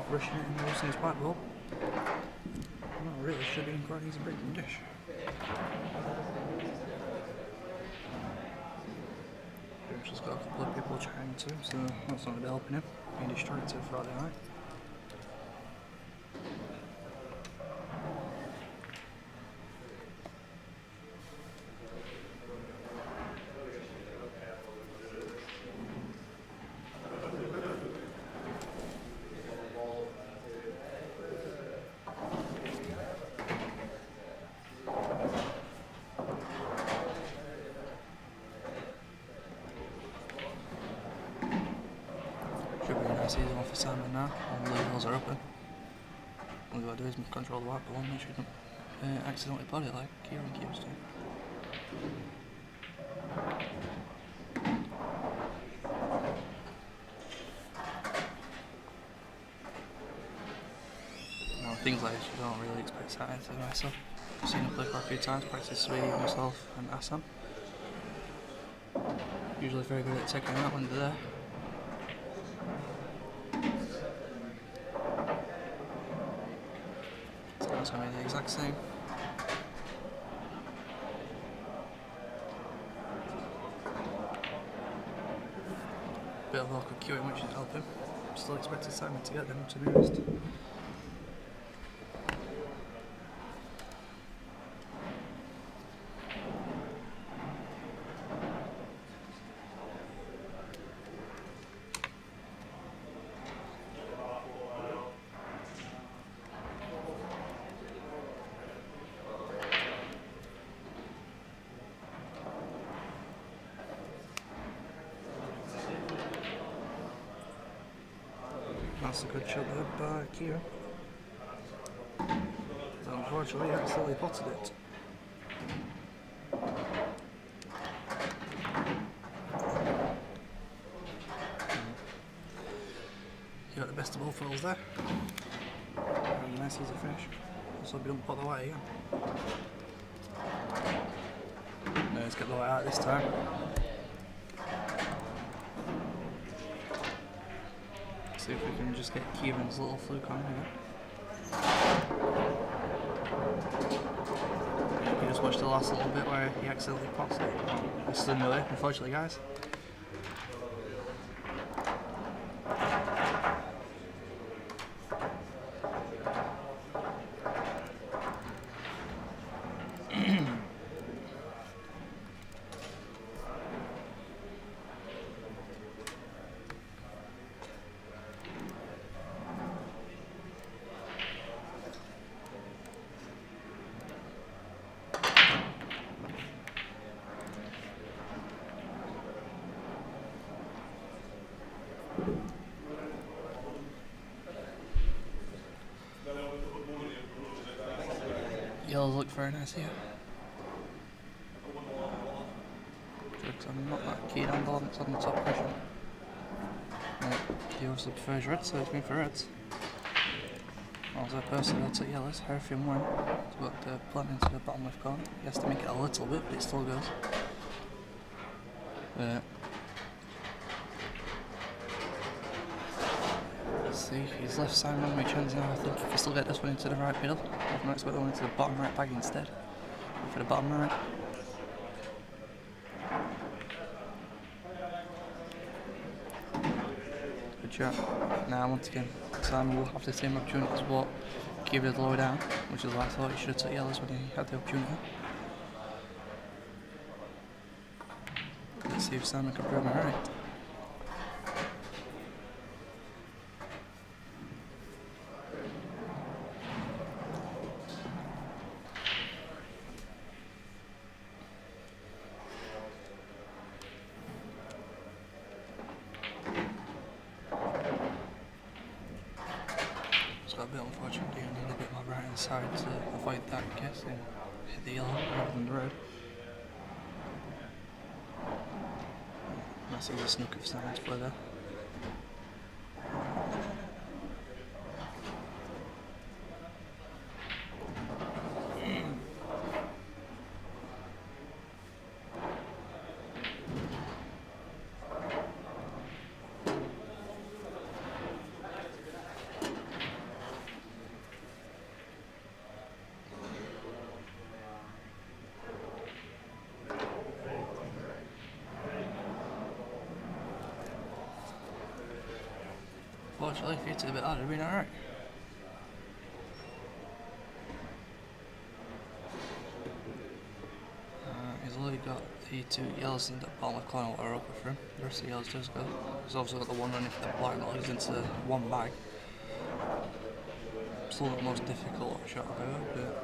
rushing it and losing his white ball. Well, really should be in quite an easy breaking dish. He's just got a couple of people trying to him, so that's not going to be helping him. Being distracted throughout the night. Should be a nice easy one for Simon now. All the wheels are open. All you gotta do is control the white ball and make sure you don't accidentally put it like Kieren keeps doing. Now things like this you don't really expect Simon to mess up. I've seen him play quite a few times, practice Sweet, myself and Assam. Usually very good at taking them out when they're there. It's going to be the exact same. Bit of luck with Kieren, which should help him. Still expected Simon to get them, to be honest. That's a good shot there by Kieren. Unfortunately, he accidentally potted it. You got the best of both worlds there. And nice easy finish. Also, we don't pot the white again. No, let's get the white out this time. See if we can just get Kieren's little fluke on here. You just watched the last little bit where he accidentally pops it. It's still no way, unfortunately, guys. Yellows look very nice here. Because I'm not that keen on balance on the top pressure. He obviously prefers red, so it's been for reds. Also, personally, I'll take yellows. Everything won. It's got the plant into the bottom left corner. He has to make it a little bit, but it still goes. Let's see, he's left Simon on my chance now. I think if we still get this one into the right middle, I've not got the one into the bottom right bag instead. Go for the bottom right. Good shot. Now, once again, Simon will have the same opportunity as what Kieren did lower down, which is why I thought he should have took yellows when he had the opportunity. Let's see if Simon can prove me right. Got a bit unfortunate here, need a bit more right hand side to avoid that guess and hit the yellow rather than the red. That's a snook of Simon's play there. Unfortunately, if you hit it a bit harder, it'd been alright. He's only got the 2 yellows in the bottom of corner that are open for him. The rest of the yellows does go. He's also got the one running for the black that leads into one bag. Still not the most difficult shot I've ever, but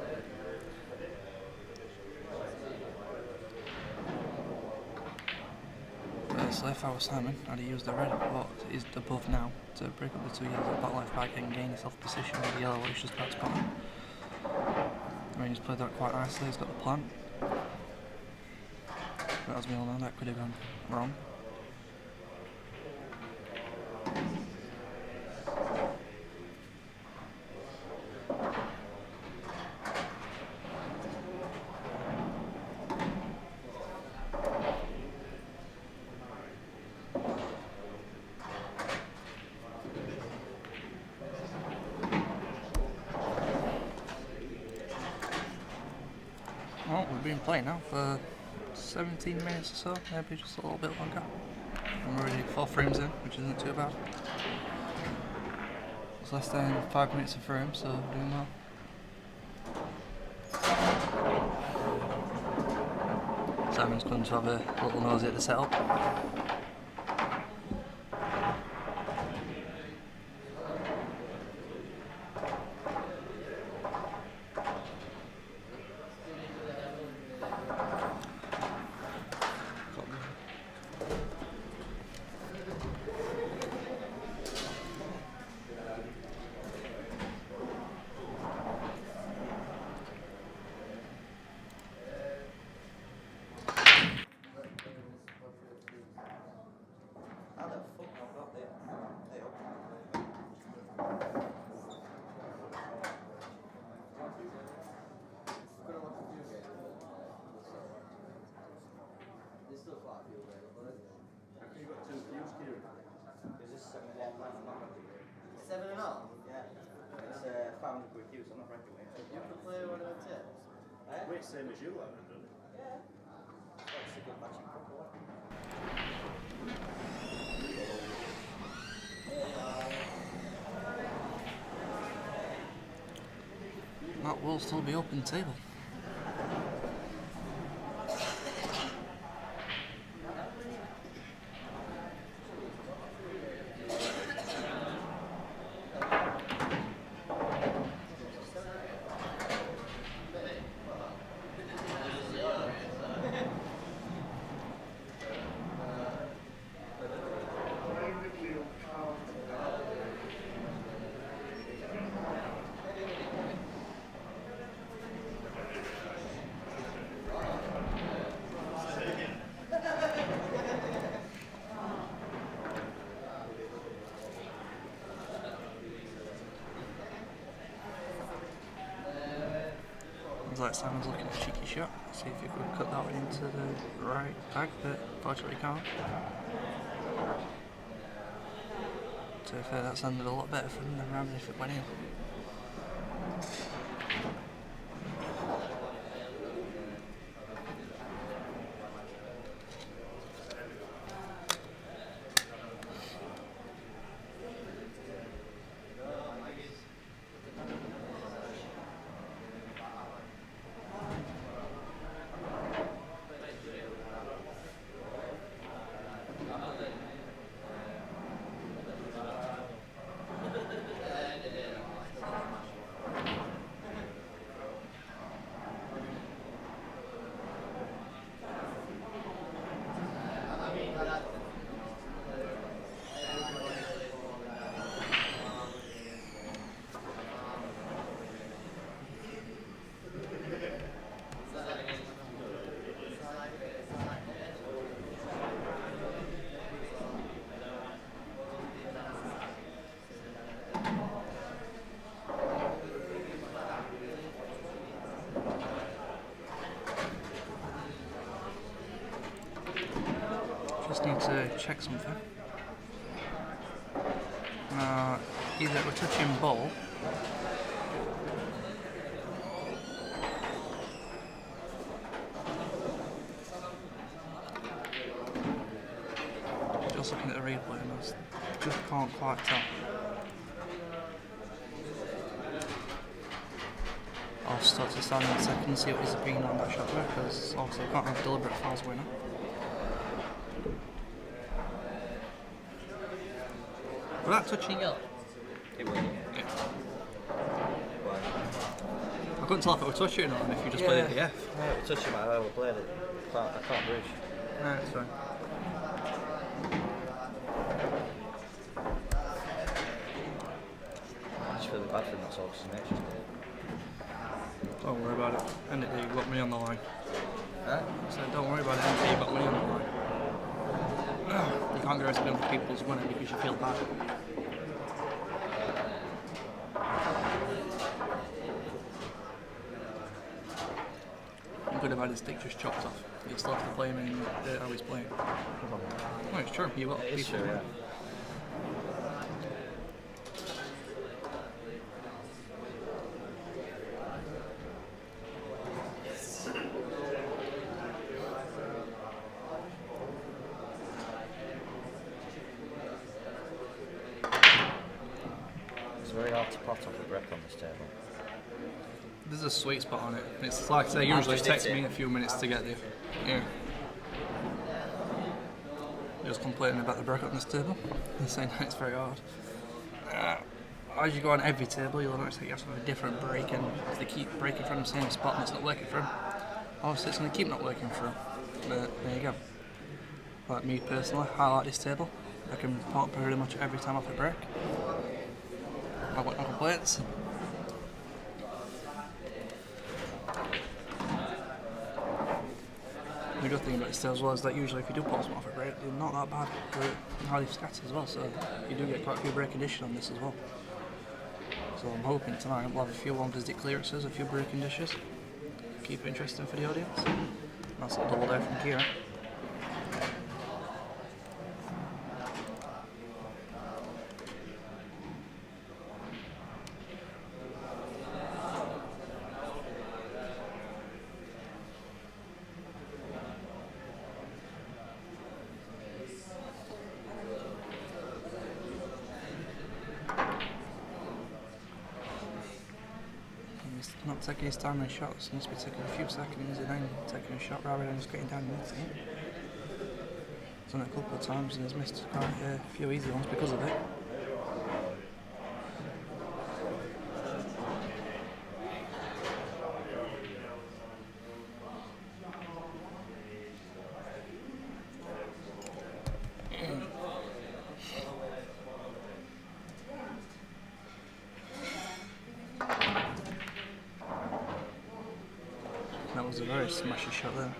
so if I was Simon, I'd have used the red what is above now to break up the 2 yellows at the bottom left bag and gain himself position with the yellow which is just about to bottom. I mean, he's played that quite nicely, he's got the plant. But as we all know, that could have gone wrong. Well, we've been playing now for 17 minutes or so, maybe just a little bit longer. I'm already 4 frames in, which isn't too bad. It's less than 5 minutes a frame, so doing well. Simon's going to have a little nosy at the setup. You've got 2 views, Kieren. Is this 7.5? Yeah. It's 500 quid views, I'm not reckoning it. You can play one of the tips. Wait, same as you, haven't done. Yeah. That's a good matching couple. That will still be open table. Looks like Simon's looking at a cheeky shot. See if he could cut that one into the right bag, but unfortunately can't. To be fair, that sounded a lot better for him than ramming if it went in. Just need to check something. Either we're touching ball just looking at the replay and just can't quite tell. I'll start to stand in a second and see what his opinion on that shot there, because obviously I can't have deliberate fouls winner. Was that touching yellow? It was. Yeah. I couldn't tell if it was touching or not, if you just played it DF. Yeah, it was touching my I played it. I can't bridge. No, it's fine. I just feel bad for him, that's all, because his mate's just dead. Don't worry about it. End it there, you've got money on the line. Huh? So don't worry about it, end it there, you've got money on the line. You can't go around for people's money because you feel bad. You could have had his dick just chopped off. You'd still have to play him in how he's playing. No, it's true. You've got It is people. true, yeah. It's very hard to pot off a brick on this table. There's a sweet spot on it. It's like I say, usually it takes me a few minutes to get there. Yeah. Just complaining about the brick on this table. He's saying that it's very hard. As you go on every table, you'll notice that you have to have a different break, and if they keep breaking from the same spot and it's not working for them, obviously it's going to keep not working for them. But there you go. Like me personally, I like this table. I can pot pretty much every time off a break. I've got no complaints. The good thing about this table as well is that usually if you do pop some off a break, they're not that bad. They're highly scattered as well, so you do get quite a few break condition on this as well. So I'm hoping tonight we'll have a few long visit clearances, a few breaking dishes. Keep it interesting for the audience. That's a double there from Kieren. He's not taking his time in shots, he needs to be taking a few seconds and then taking a shot rather than just getting down and missing it. He's done it a couple of times and he's missed quite a few easy ones because of it. That was a very smashy shot there.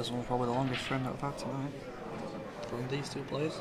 This one's probably the longest frame that I've had tonight from these two players.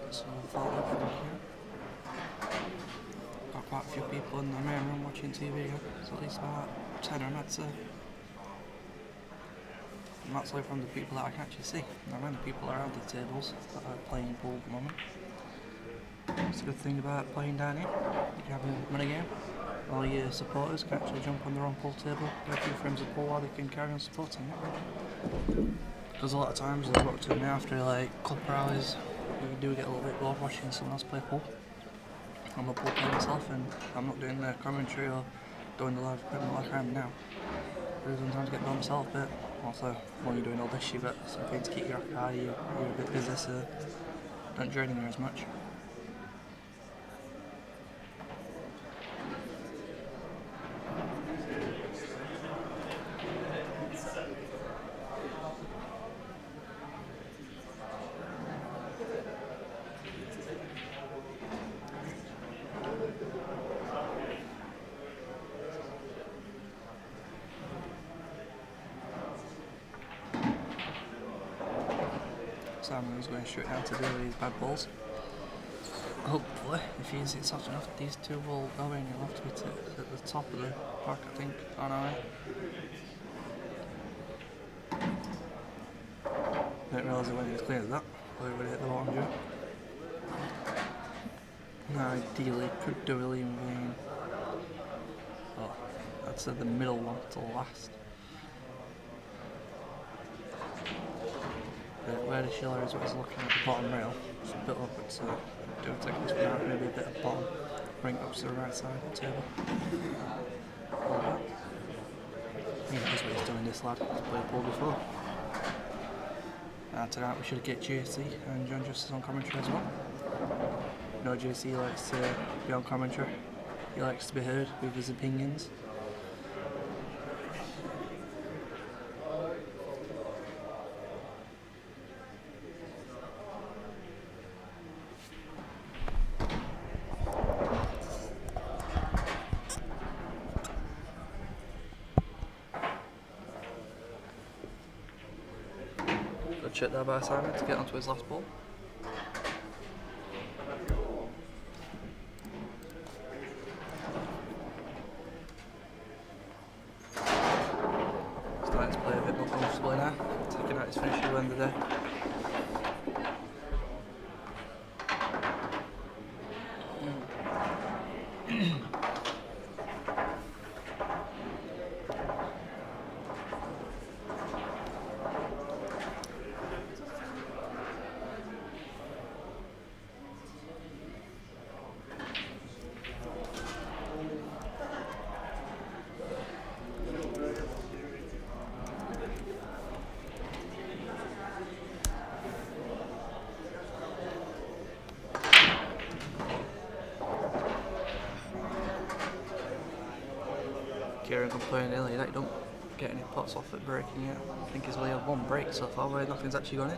So follow from here. Got quite a few people in the main room watching TV. There's at least about 10 or I'd say. And that's like from the people that I can actually see. Not many people around the tables that are playing pool at the moment. It's a good thing about playing down here. You have a mini game. All your supporters can actually jump on their own pool table, get a few frames of pool while they can carry on supporting it. Because a lot of times they've got to me after like a couple of hours, you do get a little bit bored watching someone else play pool. I'm a pool player myself and I'm not doing the commentary or doing the live equipment like I am now. I do sometimes get bored myself, but also when you're doing all this you've got something to keep your eye, you're a bit busy, so don't join in there as much. Simon's going straight down to deal with these bad balls. Hopefully, if he hits soft enough, these two will go in. You'll have to hit it at the top of the park, I think. Oh no. Didn't realise it went as clean as that. Thought it would hit the bottom here. Now, ideally, could do a lean vein. Oh, I'd say the middle one to last. Where the shiller is what he's looking at the bottom rail, just a bit upwards, so do take this one out, maybe a bit of bottom, bring it up to the right side of the table. Yeah, that's what he's doing, this lad. He's played pool before. Tonight we should get JC and John Justice on commentary as well. You know, JC likes to be on commentary, he likes to be heard with his opinions. Good shit there by Simon to get onto his last ball. Starting to play a bit more comfortably now, taking out his finish at the end of the day. Kieren complaining earlier that he don't get any pots off at breaking yet. I think he's only had one break so far where nothing's actually gone in.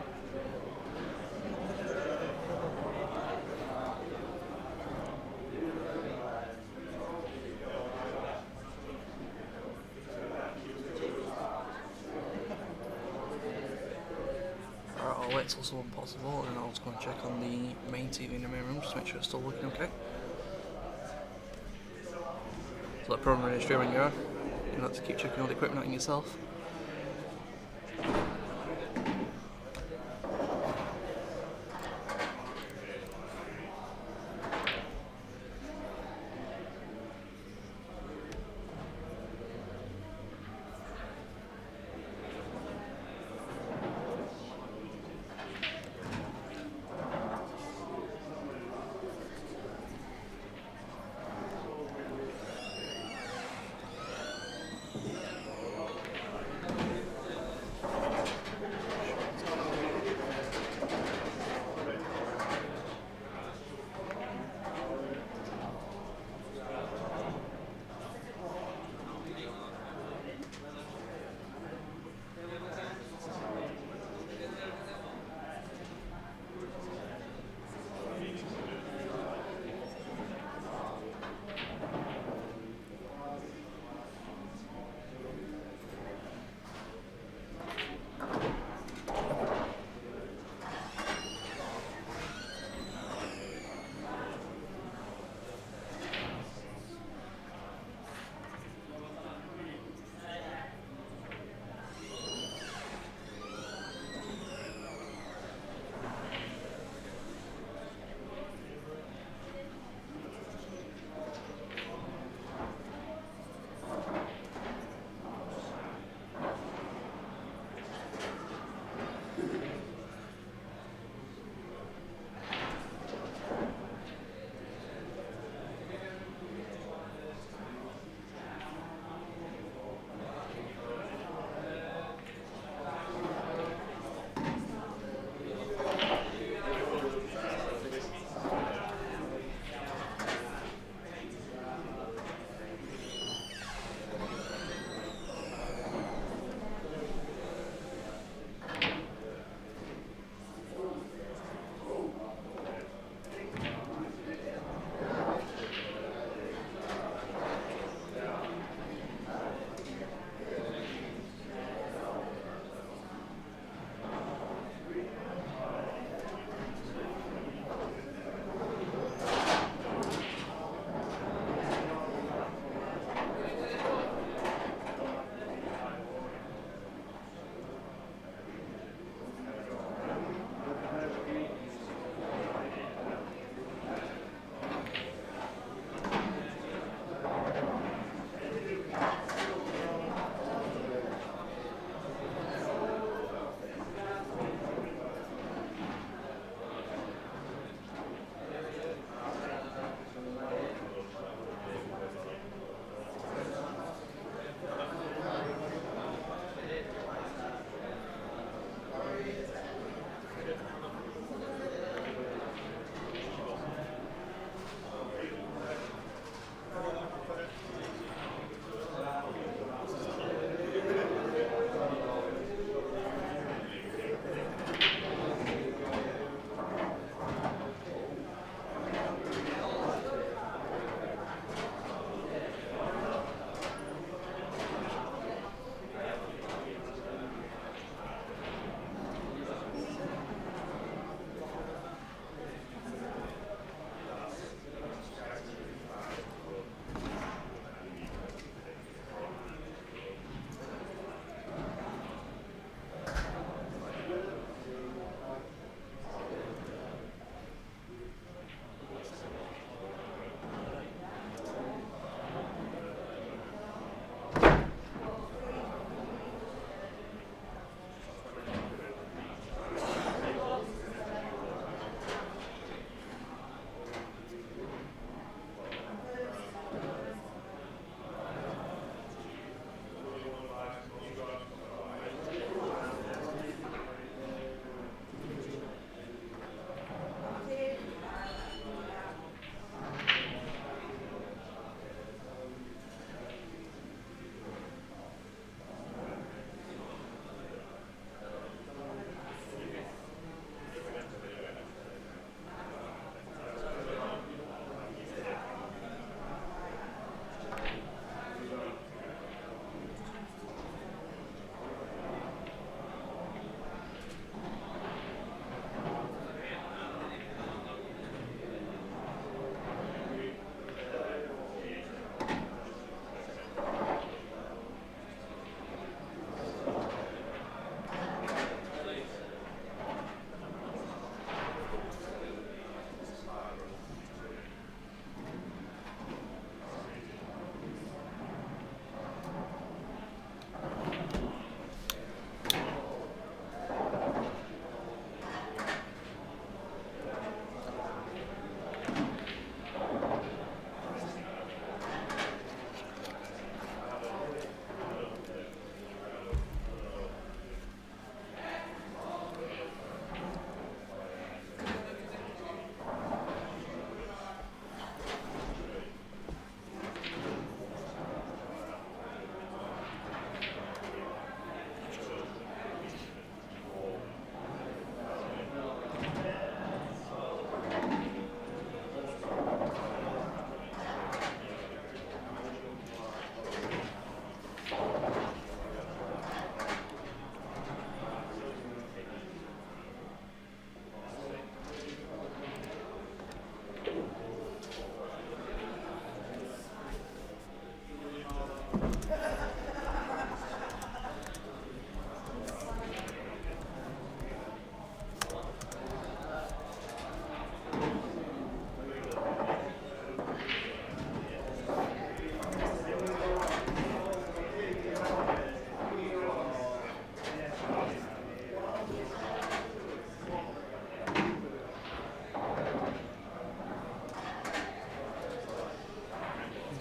Alright, I'll wait till someone pots the ball and I'll just go and check on the main TV in the main room just to make sure it's still looking okay. So like program running stream on your own, you don't have to keep checking all the equipment out on yourself.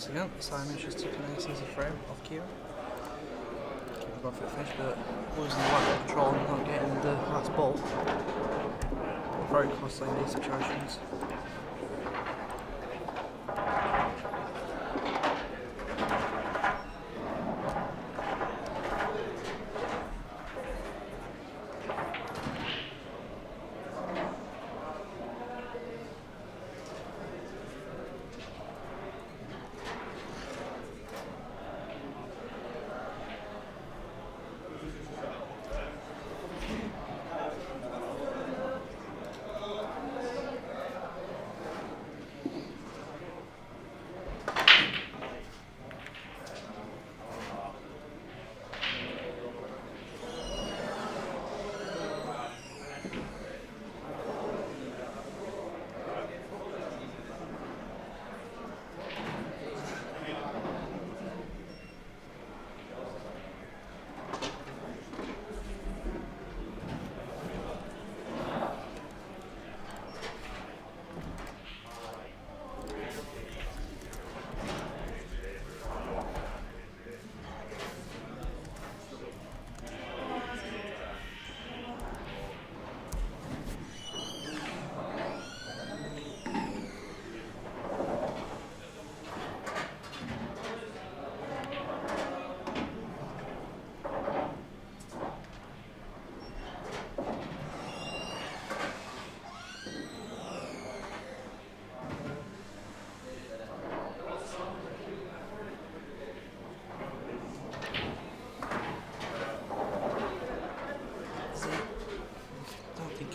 once again. Simon's just took an ace as a frame off Kieren. Keeping going for the finish, but losing the lack of control and not getting the last ball. Very costly in these situations.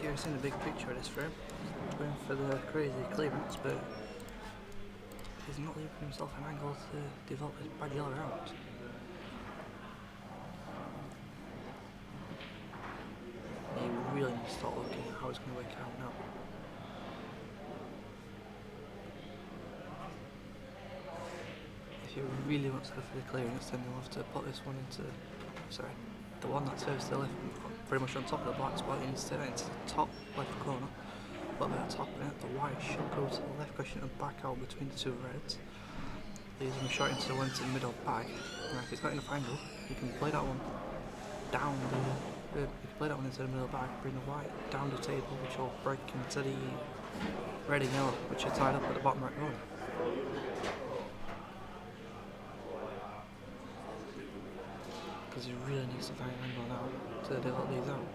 I've seen the big picture of this frame. He's going for the crazy clearance, but he's not leaving himself an angle to develop his bag yellow around. He really needs to start looking at how he's going to work out now. If he really wants to go for the clearance, then he'll have to put this one into, the one that's furthest to the left, pretty much on top of the black spot. He needs to turn it into the top left corner, but at the top and the white should go to the left cushion and back out between the two reds. He's going to shot into the one to the middle bag. Now if it's not enough angle, you can play that one down you can play that one into the middle bag, bring the white down the table, which will break into the red and yellow, which are tied up at the bottom right corner. Because he really needs to find an angle now to develop these out.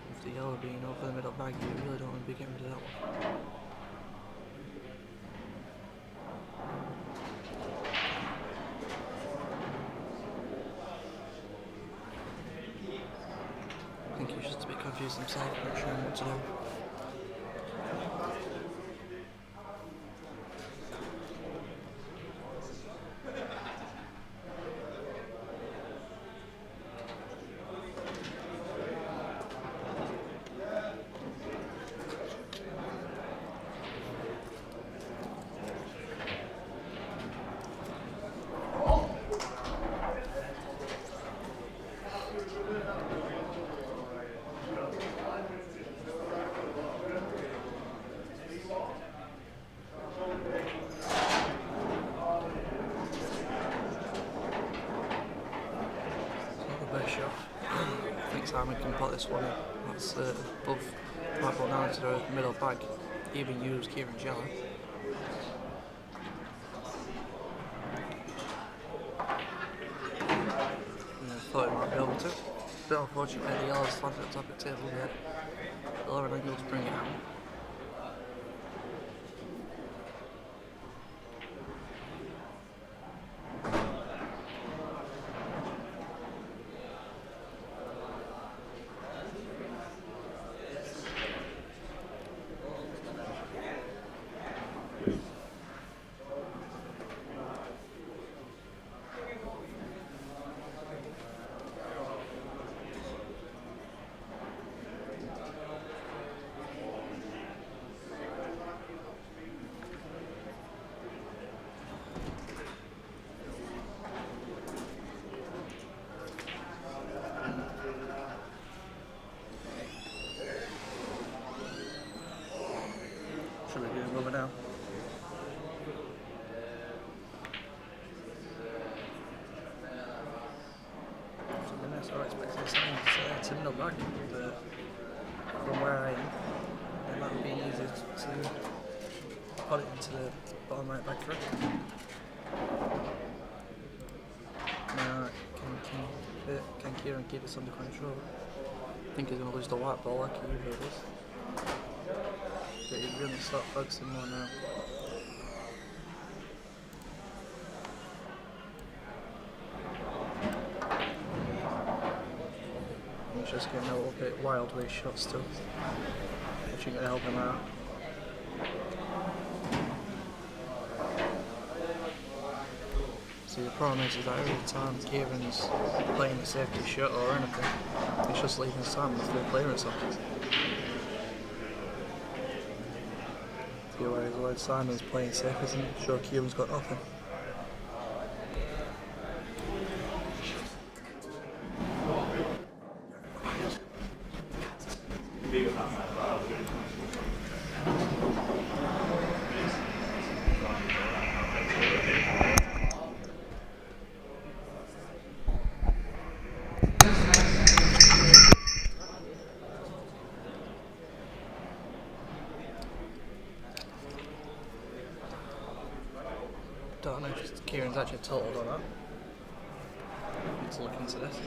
With the yellow being over the middle bag, you really don't want to be getting rid of that one. I think he's just a bit confused himself, not sure what to do. Shot. I think Simon can put this one in. That's above black ball down to the middle bag. Even use Kieren's yellow. And I thought he might be able to. But unfortunately the yellow's landed at the top of the table there. The lower angle to bring it out. Should we do it over now? right back, but from where I am, it might be easy to put it into the bottom right back through. Now, can Kieren keep this under control? I think he's going to lose the white ball like he usually does. But he's going to start focusing more now. He's just getting a little bit wild with his shots still, which ain't going to help him out. See, the problem is that every time Kieren's playing a safety shot or anything, he's just leaving Simon with 3 clearance options. Whereas Simon's playing safe, isn't he? Sure, Kieren's got nothing. Don't know if Kieren's actually totaled or not. Need to look into this.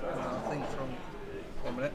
I think from 1 minute.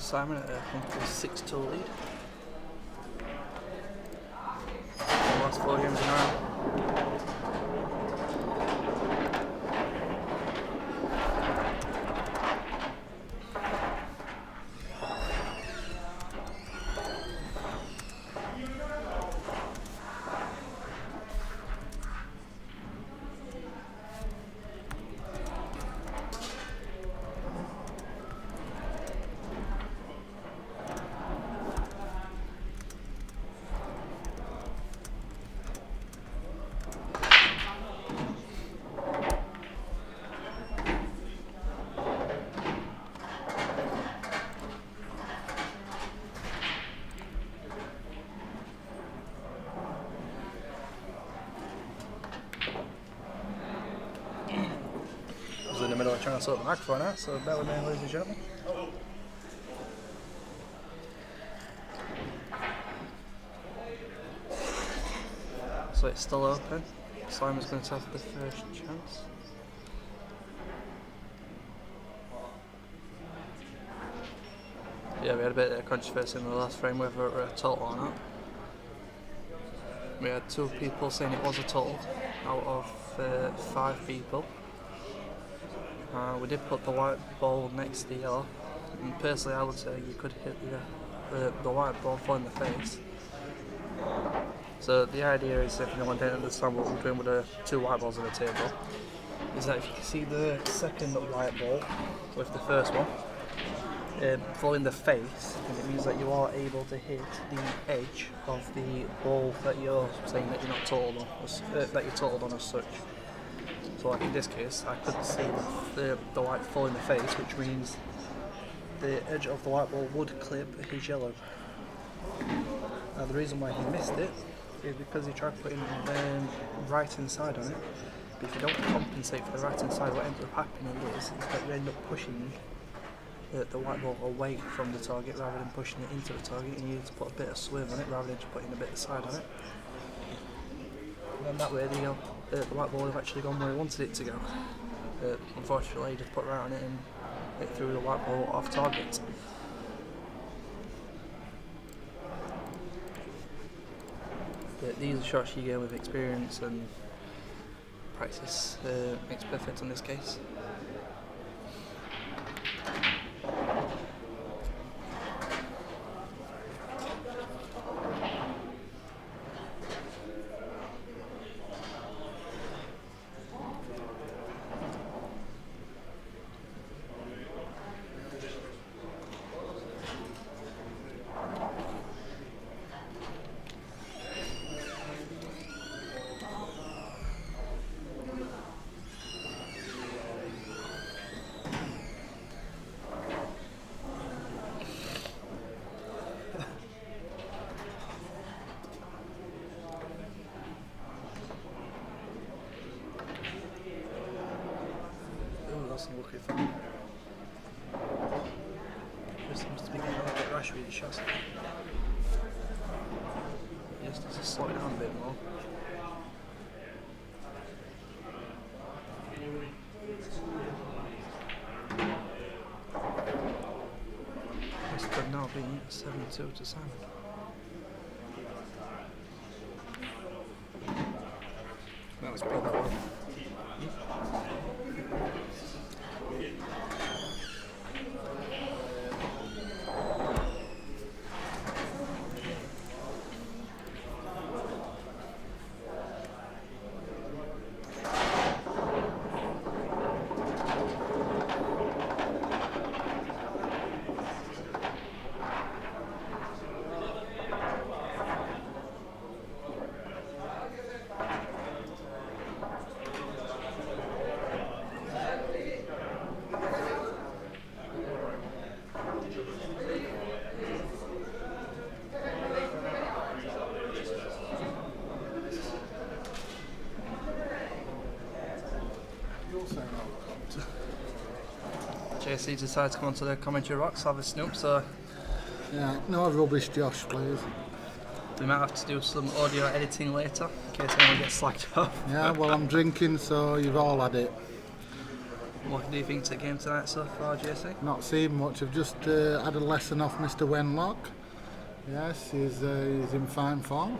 Simon at a comfortable 6-2 lead. Last 4 games in a row. In the middle of trying to sort the microphone out, so bear with me, ladies and gentlemen. So it's still open. Simon's going to have the first chance. Yeah, we had a bit of controversy in the last frame whether it were a total or not. We had 2 people saying it was a total out of 5 people. We did put the white ball next to the yellow, and personally I would say you could hit the white ball full in the face. So the idea is, if anyone didn't understand what we're doing with the 2 white balls on the table, is that if you can see the second white ball with the first one full in the face, it means that you are able to hit the edge of the ball that you're saying that you're not totaled on, that you're totaled on as such. So like in this case, I could see the white fall in the face, which means the edge of the white ball would clip his yellow. Now the reason why he missed it is because he tried putting right hand side on it, but if you don't compensate for the right hand side, what ends up happening is that you end up pushing the white ball away from the target rather than pushing it into the target, and you need to put a bit of swerve on it rather than just putting a bit of side on it. And that way the white ball would have actually gone where he wanted it to go. Unfortunately, he just put right on it and it threw the white ball off target. But these are shots you get with experience, and practice makes perfect in this case. Lucky for him. Just seems to be getting a little bit rash with the shots. Just needs to slow it down a bit more. This could now be 7-2 to Simon. That was pretty well. JC decided to come onto the commentary box, have a snoop, so Yeah, no rubbish, Josh, please. we might have to do some audio editing later in case anyone gets slacked off. Yeah, well, I'm drinking, so you've all had it. What do you think to the game tonight so far, JC? Not seen much. I've just had a lesson off Mr. Wenlock. Yes, he's in fine form.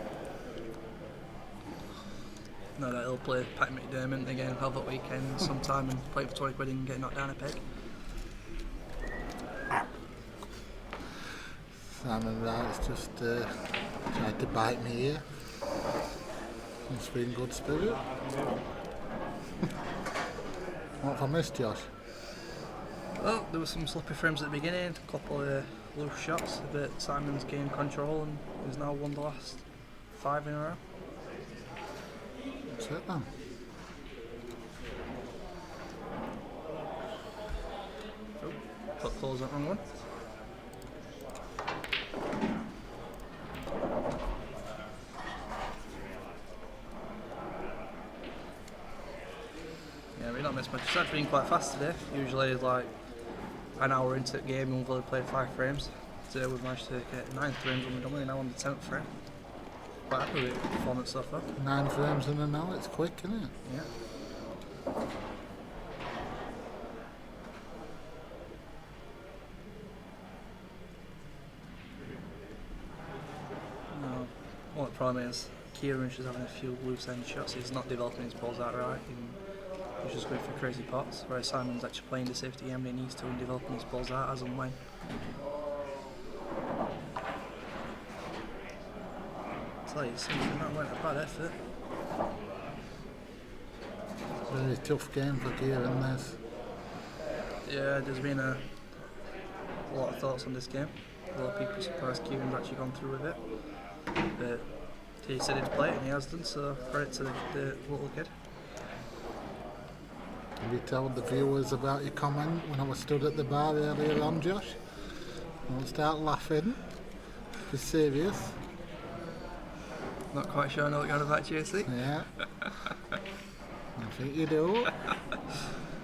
No doubt he'll play Pat McDermott again over the weekend sometime and play for 20 quid and get knocked down a peg. Simon Wright's just tried to bite me here. Must be in good spirit. What have I missed, Josh? Well, there were some sloppy frames at the beginning, a couple of loose shots, but Simon's gained control and he's now won the last 5 in a row. That's it then. Oh, put close that wrong one. Yeah, we've not missed much. It's actually been quite fast today. Usually like an hour into the game and we've only played 5 frames. Today we've managed to get 9 frames when we're done, now on the 10th frame. Quite happy with the performance so far. 9 frames in an hour, it's quick, isn't it? Yeah. No. Well, the problem is Kieren is having a few loose end shots. He's not developing his balls out right. He's just going for crazy pots. Whereas Simon's actually playing the safety game when he needs to and developing his balls out as and when. I tell you, something that went a bad effort. Very tough game for Kieren, this. Yeah, there's been a lot of thoughts on this game. A lot of people surprised Kieren's actually gone through with it. But he said he'd play it and he has done, so credit to the little kid. Have you told the viewers about your comment when I was stood at the bar earlier on, Josh? Don't start laughing. Be serious. Not quite sure I know what you're on about, JC. Yeah. I think you do.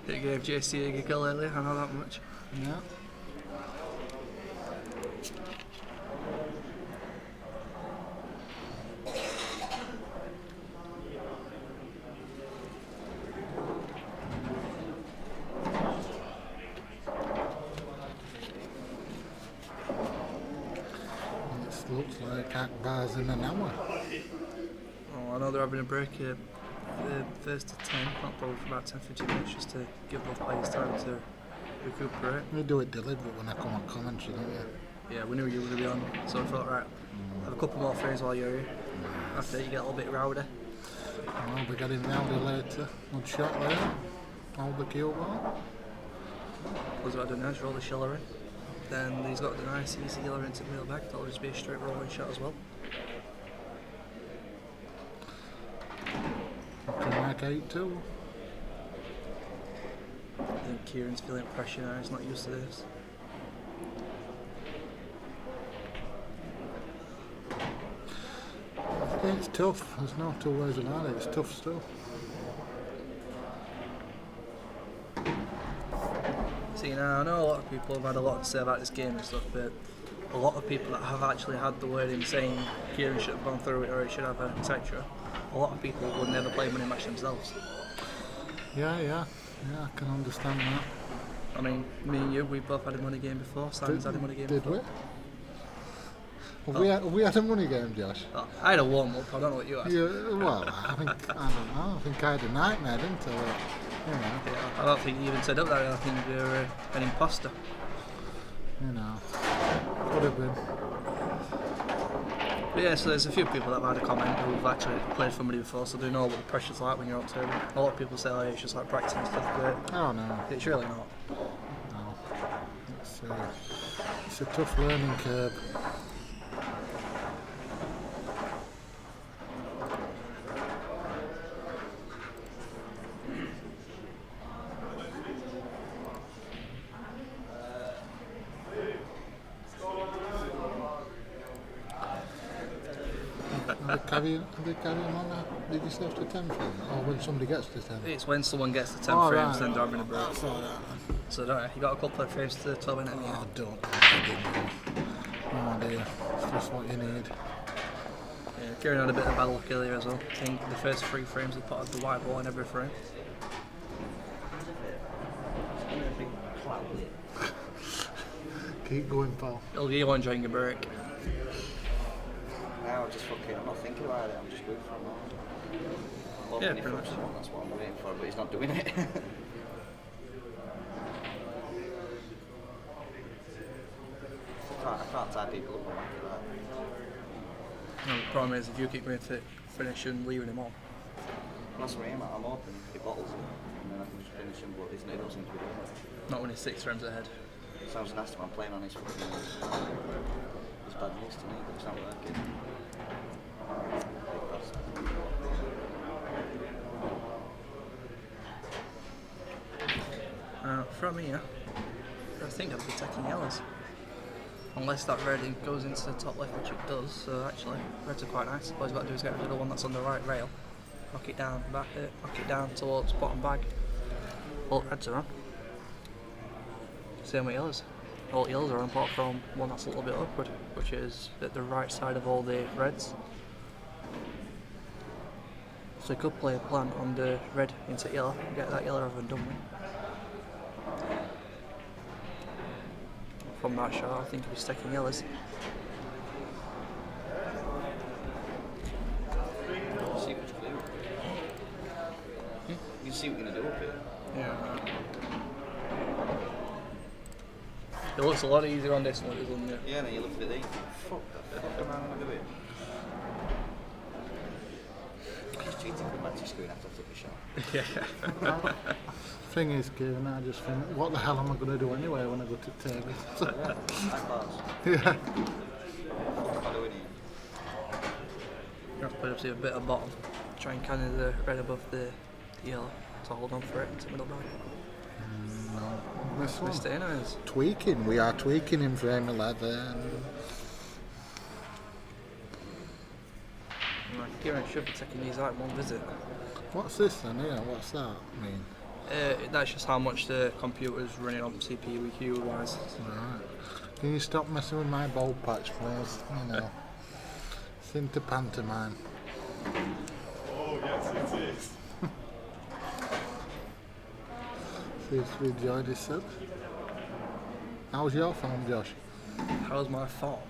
It gave JC a giggle earlier, I know that much. Yeah. It looks like 8 bars in an hour. Oh, I know they're having a break here. The first to 10, not probably for about 10-15 minutes, just to give both players time to recuperate. You do it deliberate when I come on commentary, don't you? Yeah, we knew you were going to be on, so we thought, right, have a couple more frames while you're here. After that, you get a little bit rowdy. I'll be getting rowdy later. Good shot there. Hold the cue ball. Was what I done now, just roll the shiller in. Then he's got the nice easy yellow into the middle back, that'll just be a straight rolling shot as well. Looking like 8-2. I think Kieren's feeling pressure now, he's not used to this. I think it's tough. There's no two ways about it. It's tough stuff. See, now I know a lot of people have had a lot to say about this game and stuff, but a lot of people that have actually had the word in saying Kieren should have gone through it or it should have, etc. A lot of people would never play money match themselves. Yeah, I can understand that. I mean, me and you, we both had a money game before. Simon's had a money game Did before. we? Have we had a money game, Josh? Oh, I had a warm up. I don't know what you had. Yeah, well, I don't know. I think I had a nightmare, didn't I? Yeah, I don't think you even said up that. I think you're an imposter. Could have been. But yeah, so there's a few people that have had a comment who've actually played for money before, so they know what the pressure's like when you're on table. A lot of people say, oh, it's just like practicing and stuff, but Oh no, it's really not. no. It's a tough learning curve. Are they carrying on that? Did you say after 10 frames? Or when somebody gets to 10? It's when someone gets to 10 Oh, frames, right. then they're having a break. That's all right. So don't you got a couple of frames to 12 minutes. Oh, don't. Oh dear. It's just what you need. Yeah, Kieren had a bit of bad luck earlier as well. I think the first 3 frames he put the white ball in every frame. Keep going, pal. You're enjoying a break. Now I'm not thinking about it, I'm just going for a moment. Yeah, Hoping he pretty flips much. one, that's what I'm waiting for, but he's not doing it. I can't tie people up on like that. No, the problem is if you keep going to finish and leaving him on. That's where I'm at. I'm hoping he bottles him, and then I can just finish him, but he doesn't seem to be doing it. Not when he's 6 rounds ahead. Sounds nasty, man, playing on his fucking... his bad news to me, but it's not working. Big bastard. From here, I think I'd be taking yellows. Unless that red goes into the top left, which it does, so actually, reds are quite nice. All he's got to do is get rid of the one that's on the right rail, knock it down, back it, knock it down towards bottom bag. All reds are on. Same with yellows. All yellows are on apart from one that's a little bit upward, which is at the right side of all the reds. So you could play a plan on the red into yellow, get that yellow over and done with. From that shot, I think he'll be sticking yellows. See what you do. You can see what you're going to do up here. Yeah. It looks a lot easier on this one, doesn't it? Yeah, and then you look at it there, you think, fuck that, I don't know how I'm going to do it. He's cheating, come back to your screen after I took a shot. Yeah. Thing is, Kieren, I just think, what the hell am I going to do anyway when I go to take it? Yeah, high bars. Yeah. What am I doing here? You have to put up to a bit of bottom, try and carry the red above the yellow to hold on for it into the middle bag. No, this one. Missed it anyways. Tweaking, we are tweaking in frame 11. Kieren should be taking these out in one visit. What's this then here? What's that mean? That's just how much the computer's running on CPU EQ wise. Right. Can you stop messing with my bowl patch, please? You know. It's into pantomime. Oh, yes, it is. Seems to be enjoyed this sub. How's your form, Josh? How's my form?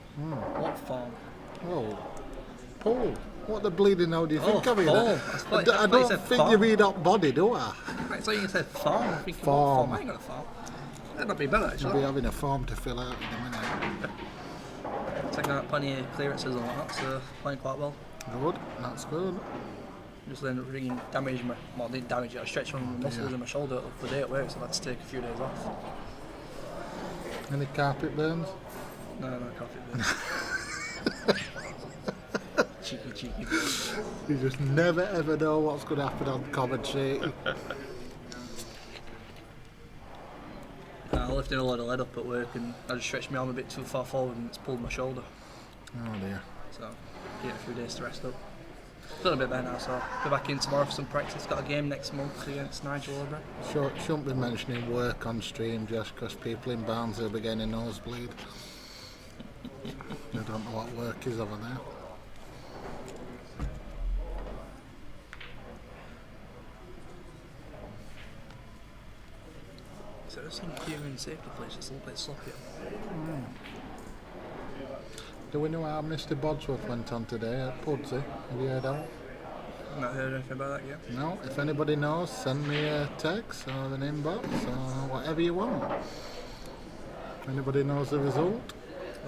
What form? Oh, Paul, what the bleeding hell do you think of me? form. I don't think you mean that body, do I? Right, so you said form. I'm thinking, Form. what form? I ain't got a form. That'd be better You'll actually. be having a form to fill out in a minute. Taking out plenty of clearances and whatnot, so playing quite well. Good, that's good. Just then ringing damage my, well, didn't damage it, I stretched one of my muscles in my shoulder up for day at work, so I had to take a few days off. Any carpet burns? No, carpet burn. cheeky. You just never ever know what's going to happen on commentary. I lifted a lot of lead up at work and I just stretched my arm a bit too far forward and it's pulled my shoulder. Oh dear. So, get a few days to rest up. Feeling a bit better now, so I'll be back in tomorrow for some practice. Got a game next month against Nigel Oldbury. Shouldn't be mentioning work on stream just because people in Barnes will be getting a nosebleed. I don't know what work is over there. So I've seen Kieren safety place, it's a little bit sloppy. Do we know how Mr. Bodsworth went on today at Pudsey? Have you heard of it? I've not heard anything about that yet. No? If anybody knows, send me a text or an inbox or whatever you want. If anybody knows the result.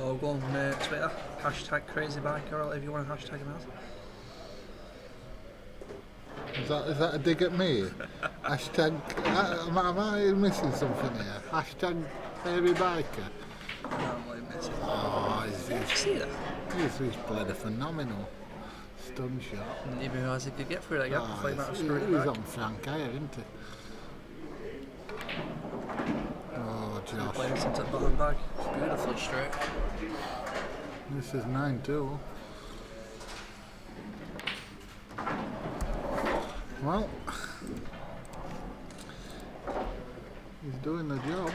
Or go on Twitter, hashtag crazybiker, or whatever you want to hashtag him as. Is that a dig at me? Hashtag, am I missing something here? Hashtag baby biker. No, I'm really missing. Oh, Did you see that? he's played a phenomenal stun shot. Didn't even realise he could get through that gap before he might have screwed it He's back. on Frank Ayer, isn't he? Oh, Josh. Playing this into the bottom bag. Beautifully straight. This is 9-2. Well, he's doing the job.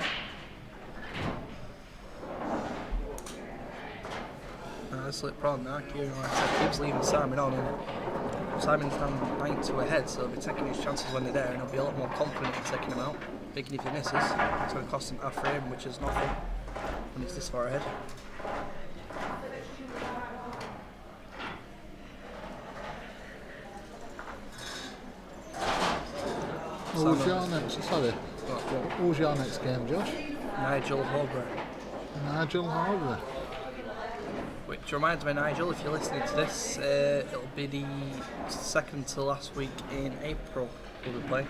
That's the problem now. Kieren, like I said, keeps leaving Simon on, and Simon's down 9-2 ahead, so he'll be taking his chances when they're there, and he'll be a lot more confident in taking them out. Thinking if he misses, it's going to cost him half frame, which is nothing. when it's this far ahead. Who's your next? Sorry. Who's your next game, Josh? Nigel Hobart. Nigel Harvey. Which reminds me, Nigel, if you're listening to this, it'll be the second to last week in April we'll be playing.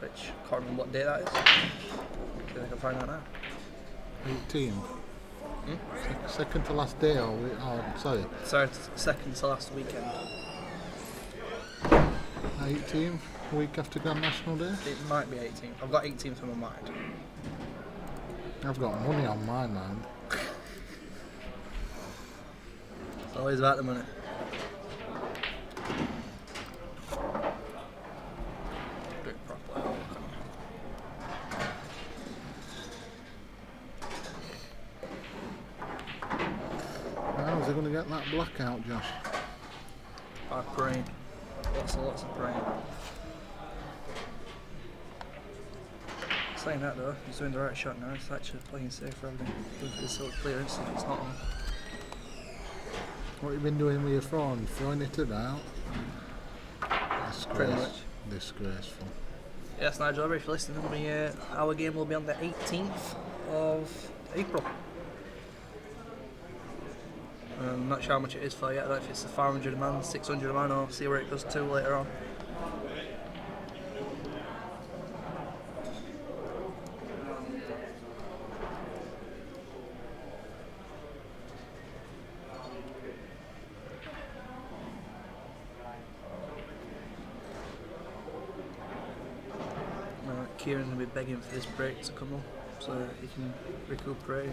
Which, I can't remember what day that is. I can find out now. 18. Second to last day, or sorry. Sorry, second to last weekend. 18th, week after Grand National Day. It might be 18th. I've got 18th in my mind. I've got money on my mind. It's always about the money. Do it properly. How's he going to get that blackout, Josh? By praying. Lots of praying. Saying that though, he's doing the right shot now. He's actually playing safe rather than going for the silk clearance if it's not on. What have you been doing with your phone? Throwing it about? Pretty much. Disgraceful. Yes, Nigel, if you're listening, our game will be on the 18th of April. I'm not sure how much it is for yet. I don't know if it's a 500 a man, 600 a man, or see where it goes to later on. Kieren's going to be begging for this break to come on so he can recuperate.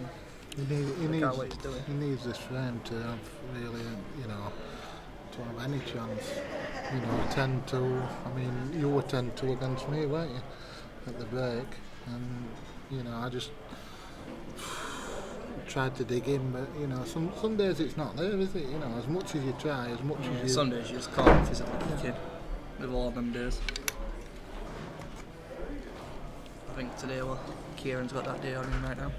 He Look what he's doing. needs this frame to have really, to have any chance. 10-2. I mean, you were 10-2 against me, weren't you, at the break? And I just tried to dig in, but some days it's not there, is it? As much as you try, as much as you. Some days you just can't physically kick in with all of them days. I think today, Kieren's got that day on him right now.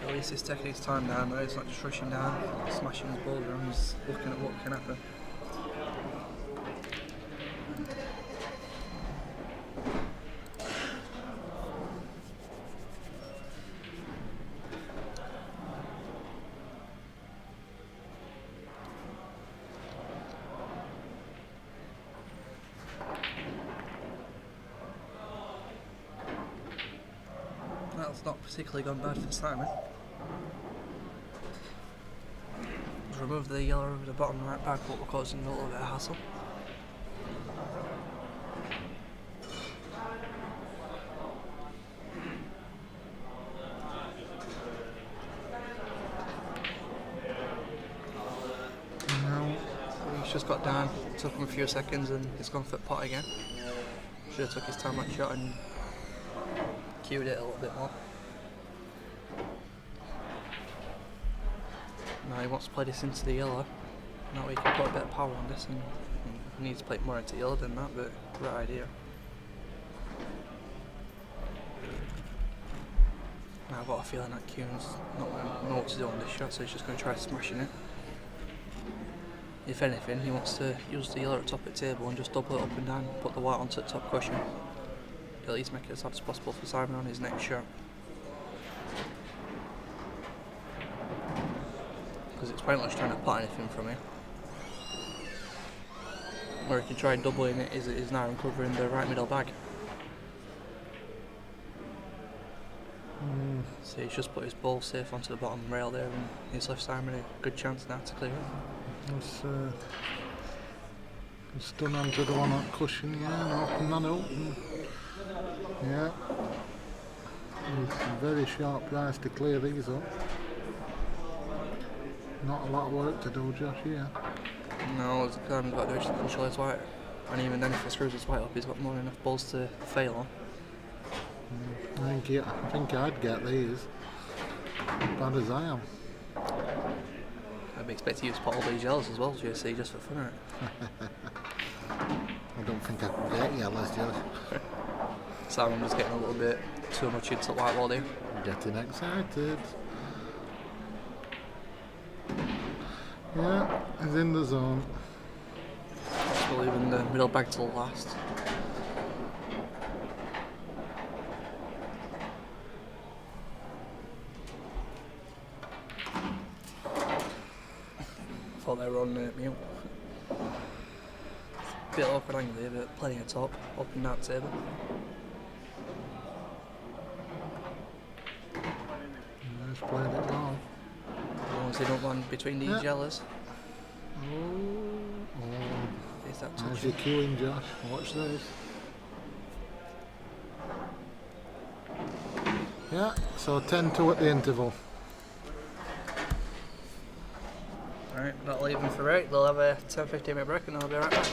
At least he's taking his time down though, he's not just rushing down, smashing his ball around, he's looking at what can happen. That's not particularly gone bad for Simon. He's removed the yellow over the bottom right back, what we're causing a little bit of hassle. He's just got down, took him a few seconds and he's gone for the pot again. Should have took his time that shot and cued it a little bit more. Now he wants to play this into the yellow. Now he can put a bit of power on this and he needs to play it more into yellow than that, but right idea. Now I've got a feeling that Kieren's not going to know what to do on this shot, so he's just going to try smashing it. If anything, he wants to use the yellow at the top of the table and just double it up and down, put the white onto the top cushion. At least make it as hard as possible for Simon on his next shot. Because it's pretty much trying to pot anything from here. Where he can try doubling it is now uncovering the right middle bag. So he's just put his ball safe onto the bottom rail there and he's left Simon a good chance now to clear it. It's done onto the one up cushion, yeah, open that up. Yeah. It's a very sharp price to clear these up. Not a lot of work to do, Josh, yeah. No, it's got to do is control his white. And even then, if he screws his weight up, he's got more than enough balls to fail on. I think I'd get these. Bad as I am. I'd be expecting you to put all these yellows as well, JC, just for fun, right? I don't think I can get yellows, Josh. Simon was getting a little bit too much into white ball here. I'm getting excited. Yeah, he's in the zone. We're leaving the middle bag till last. Thought they were on mute. Bit awkward angle here, but plenty of top, up and down table. He's played it well. As long as they don't land between these yellows. Is that How's touch? your queuing, Josh? Watch this. Yeah, so 10-2 at the interval. Alright, not leaving for Wright. They'll have a 10-15 minute break and they'll be right back.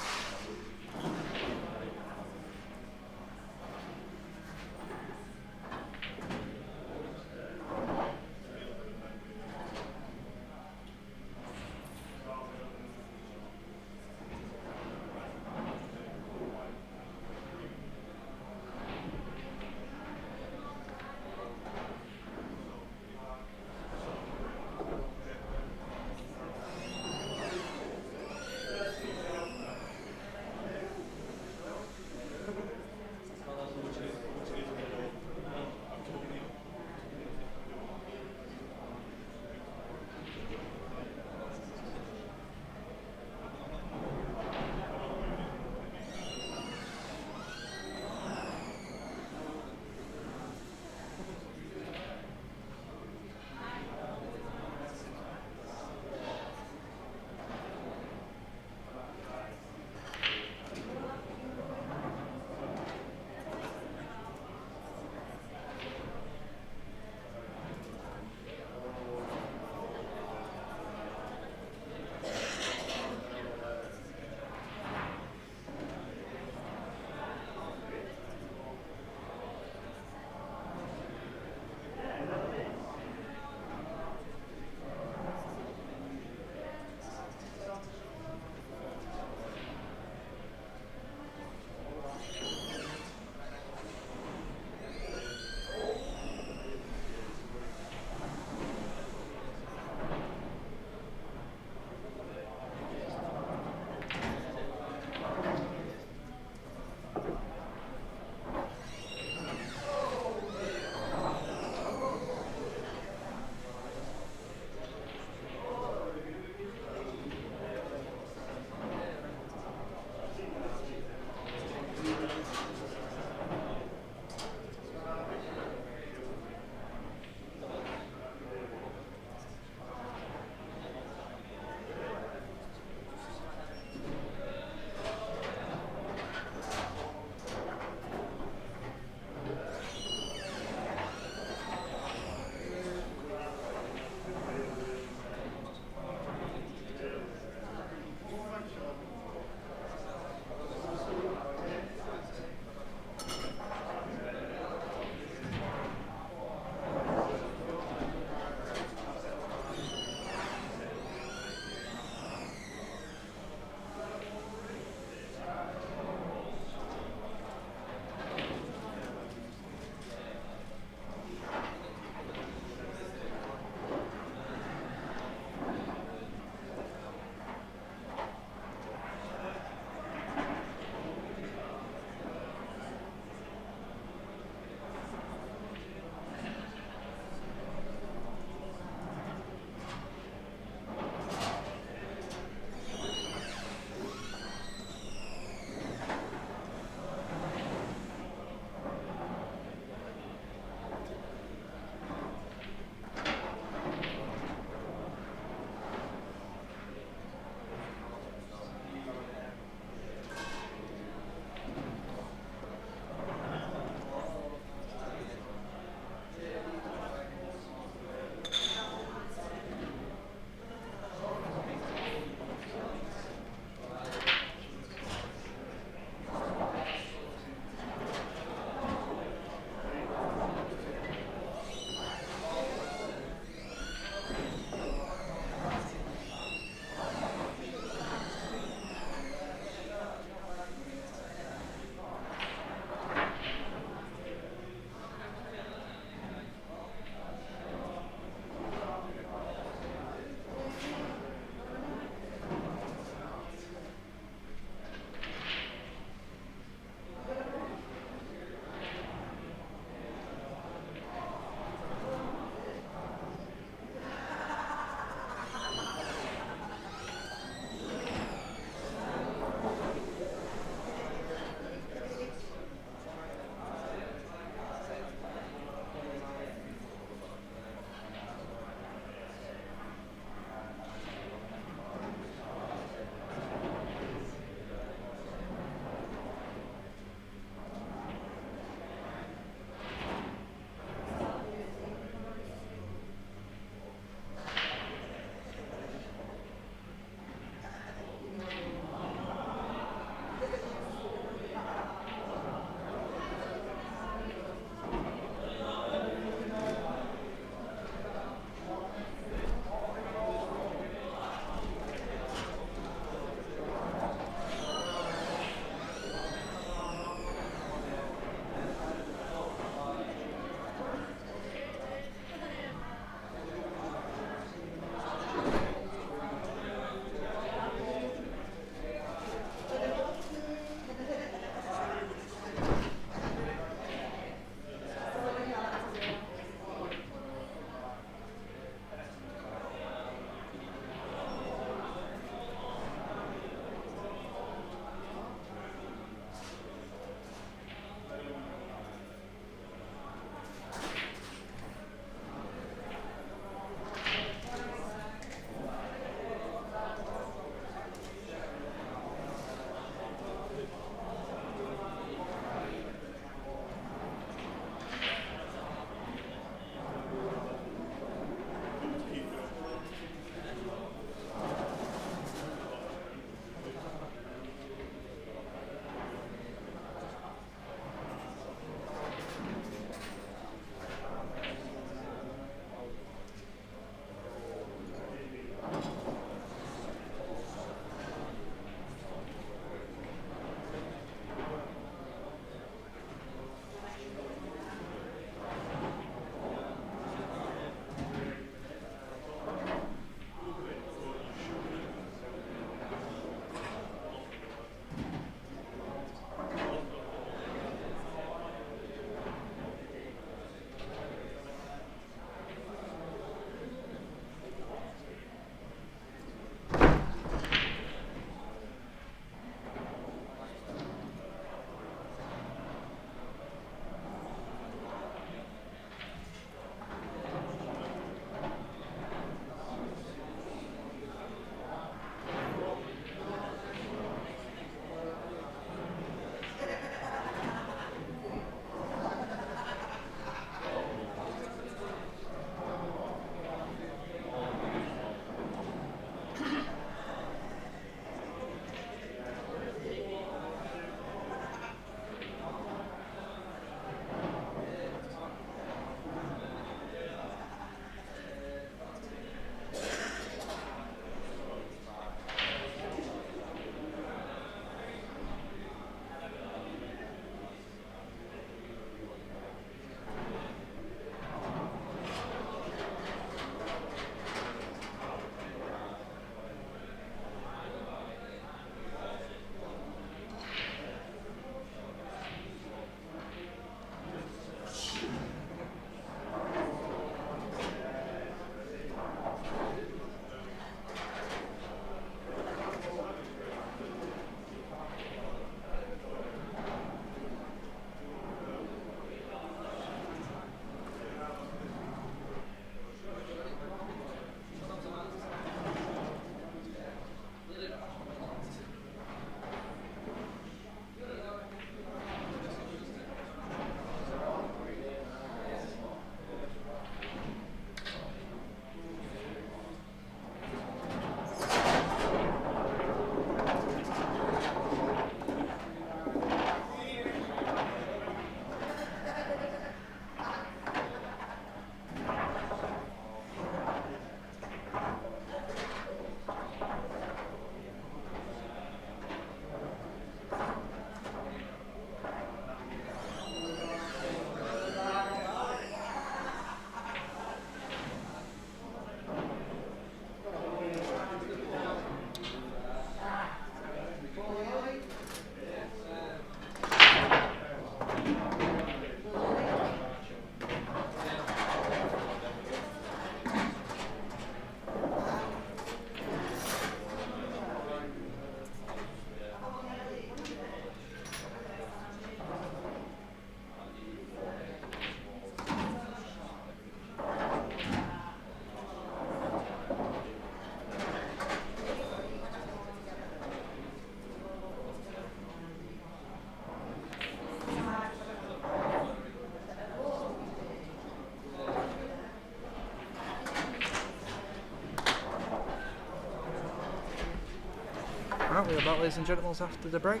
now. We're back, ladies and gentlemen, after the break.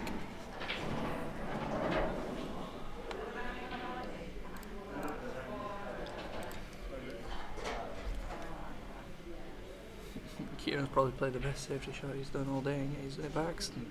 Kieren's probably played the best safety shot he's done all day and yet he's by accident.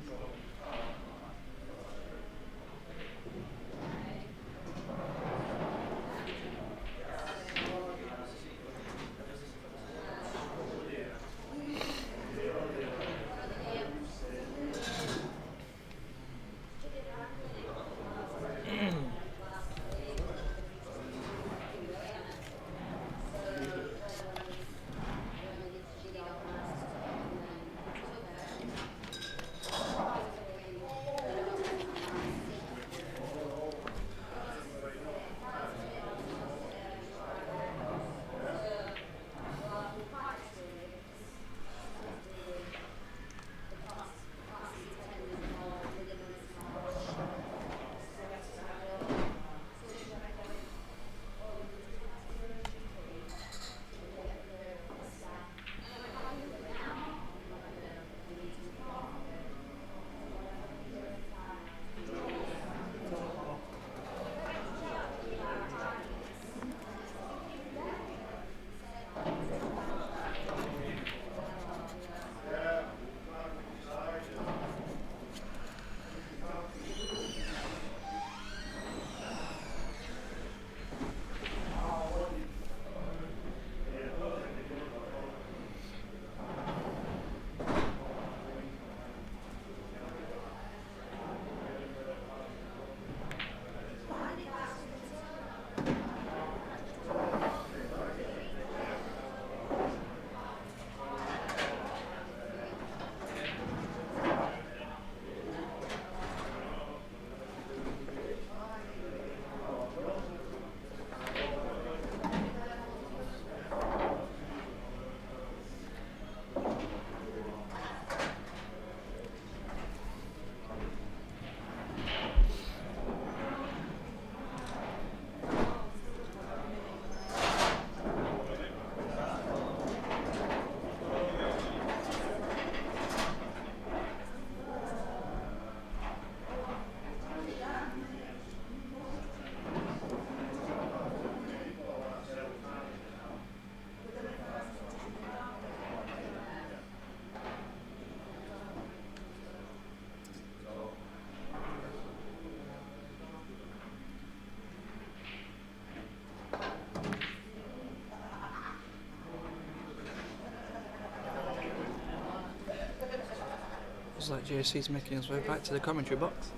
Looks like JC's making his way back to the commentary box.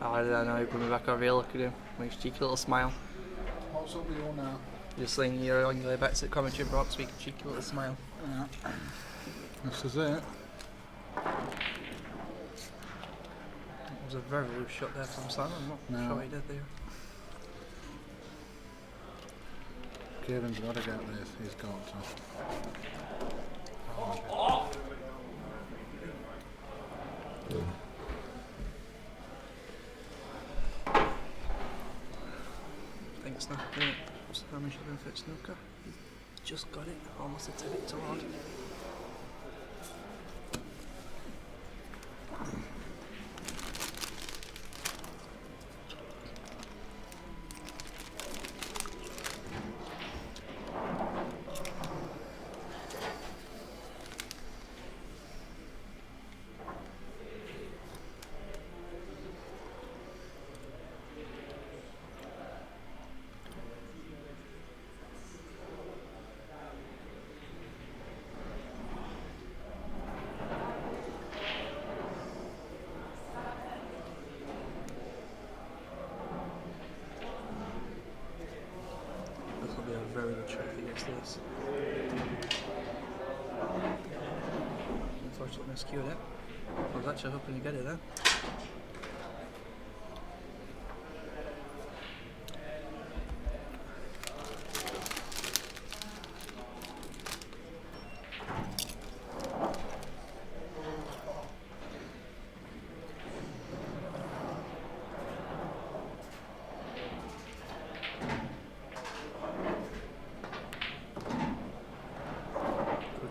Oh, I don't know, coming back over here, look at him, with his cheeky little smile. What's up with you now? Just saying you're on your way back to the commentary box with a cheeky little smile. Yeah. This is it. It was a very loose shot there from Simon, I'm not sure he did there. Kieren's got to get this, he's got to. I think it's not great. Simon should have fit snooker. He's just got it, almost a bit too hard. Very good shot if he gets this. Unfortunately miscued it. I was actually hoping to get it there.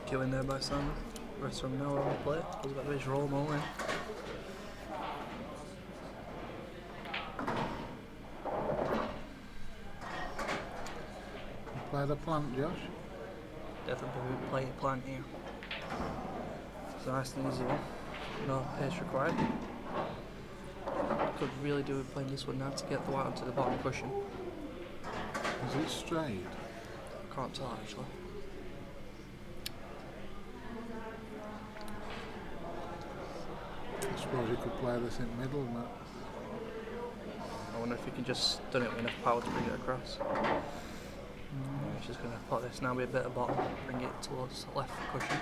Kill in there by Simon. rest of them now on the plate. We've got this roll moment. Play the plant, Josh. Definitely play it plant here. It's a nice and easy one. No pace required. Could really do with playing this one now to get the white onto the bottom cushion. Is it straight? Can't tell actually. I suppose you could play this in middle, but I wonder if you can just done it with enough power to bring it across. It's just going to put this now with a bit of bottom, bring it towards the left cushion.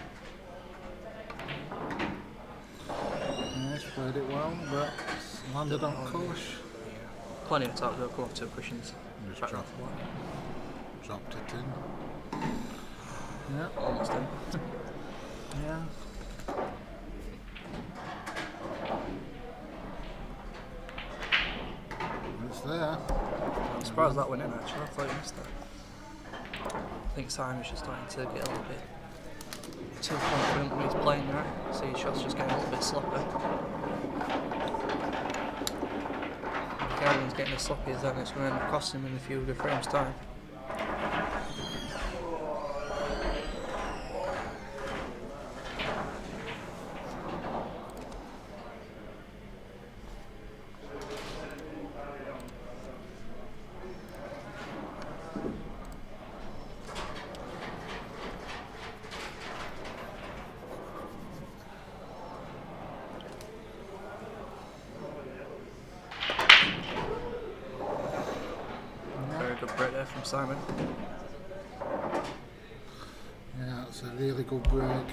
yes, played it well, but it's landed on cush. Yeah. Plenty of top, they'll come off two cushions. Just Back dropped it in. Yeah, almost in. yeah. It's there. I'm surprised that went in actually, I thought you missed that. I think Simon's just starting to get a little bit too confident when he's playing now. See his shots just getting a little bit sloppy. Kieren's getting as sloppy as that, and it's going to end up costing him in a few good frames time. Good break there from Simon. Yeah, it's a really good break.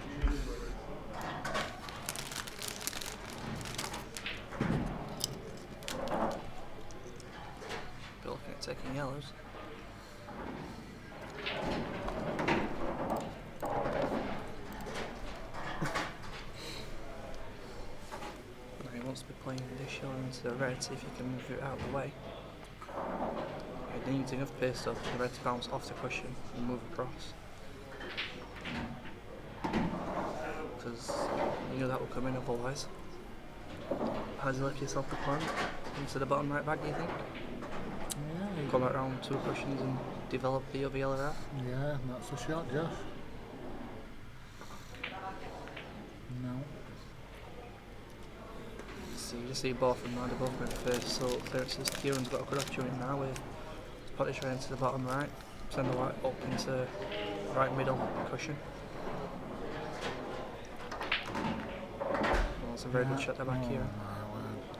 Be looking at taking yellows. Now he wants to be playing this yellow into the red, see if he can move it out of the way. It needs enough pace though for the red to bounce off the cushion and move across. Because you know that will come in otherwise. How do you left yourself the plan into the bottom right back, do you think? Yeah, Come around two cushions and develop the other yellow out? yeah, that's a shot, Josh. No. So you just see both of them now, they're both going first, so clearances. Kieren's got a good opportunity now with put this right into the bottom right, send the white up into right middle cushion. Well, that's a very good shot there back here.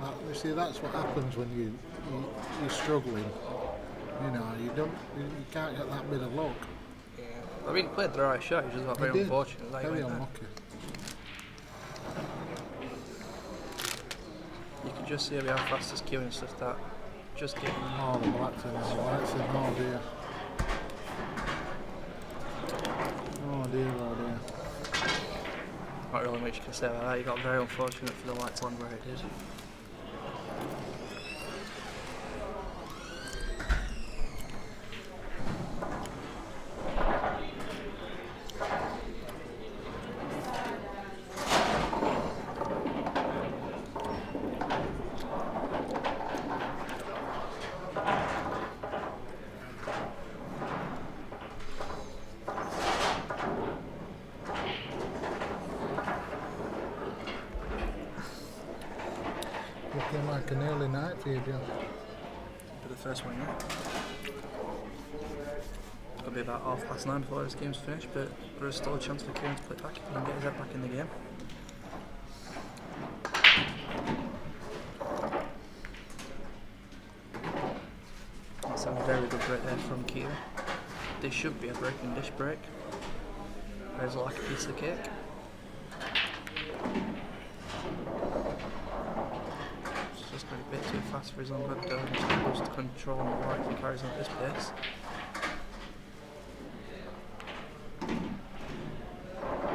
Well, you see, that's what happens when you're struggling. You know, you can't get that bit of luck. Yeah. I mean, he played the right shot, he just got very unfortunate that he Very went there. unlucky. You can just see how fast this Kieren stuff that. Just getting. Oh, the black's in, oh dear. Oh dear, oh dear. Not really much you can say about that. You got very unfortunate for the white to land where it did. Looking like an early night for you, Josh. For the first one, yeah. It'll be about 9:30 before this game's finished, but there is still a chance for Kieren to play back and get his head back in the game. That's a very good break there from Kieren. This should be a breaking dish break. There's like a piece of cake. It's just going a bit too fast for his own good though. He's supposed to control on the right if he carries on at this pace.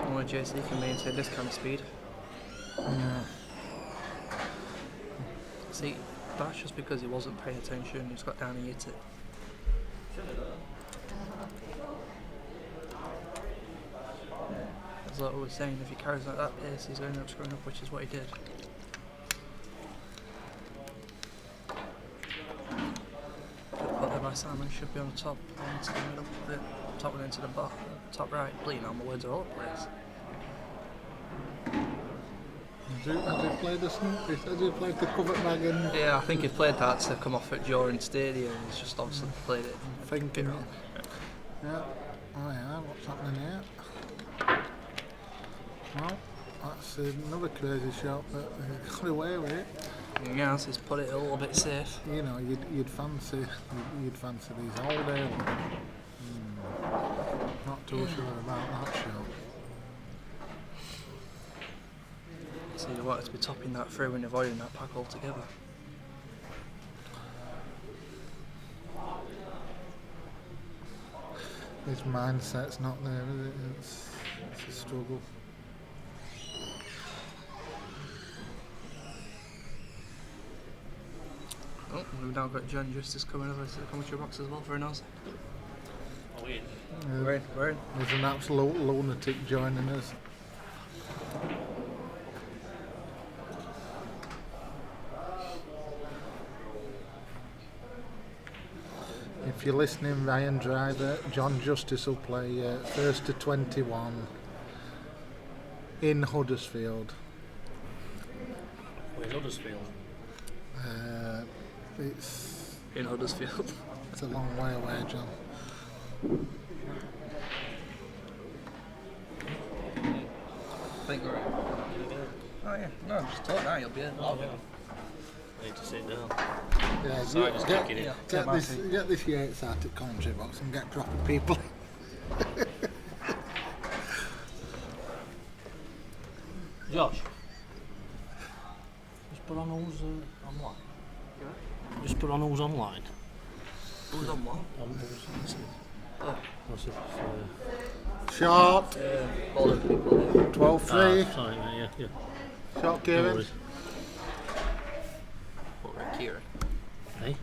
Only JC can maintain this kind of speed. Yeah. See, that's just because he wasn't paying attention, he just got down and hit it. As I was saying, if he carries on at that pace, he's going to end up screwing up, which is what he did. Good put there by Simon, should be on the top, into the middle, the top and into the bottom, top right. Bleeding on, my words are all over the place. Has he played the snoop? Has he played the cover bag and Yeah, I think he played that to come off at during stadium. He's just obviously played it. thinking? Yeah. Oh yeah, what's happening here? Well, that's another crazy shot, but he got away with it. Yes, he's put it a little bit safe. You know, you'd fancy these all day long. Not too sure about that shot. So he wanted to be topping that through and avoiding that pack altogether. His mindset's not there, is it? It's a struggle. Oh, we've now got John Justice coming over to the commentary box as well for an Aussie. We're in. There's an absolute lunatic joining us. If you're listening, Ryan Driver, John Justice will play 1st to 21 in Huddersfield. Where's Huddersfield? It's In Huddersfield. a long way away, John. I think we're in. Oh yeah, no, just talk now, you'll be in. I need to sit down. Yeah, Sorry, just kicking it. Yeah, get this Yates out at commentary box and get proper people. Josh, just put on who's online. Just put on who's online. Who's on what? Who's listening. Oh. What's it? Short, All the people there. 12-3. Sorry, mate, yeah. Short, No Kieren. worries. What, we're Kieren? Hey?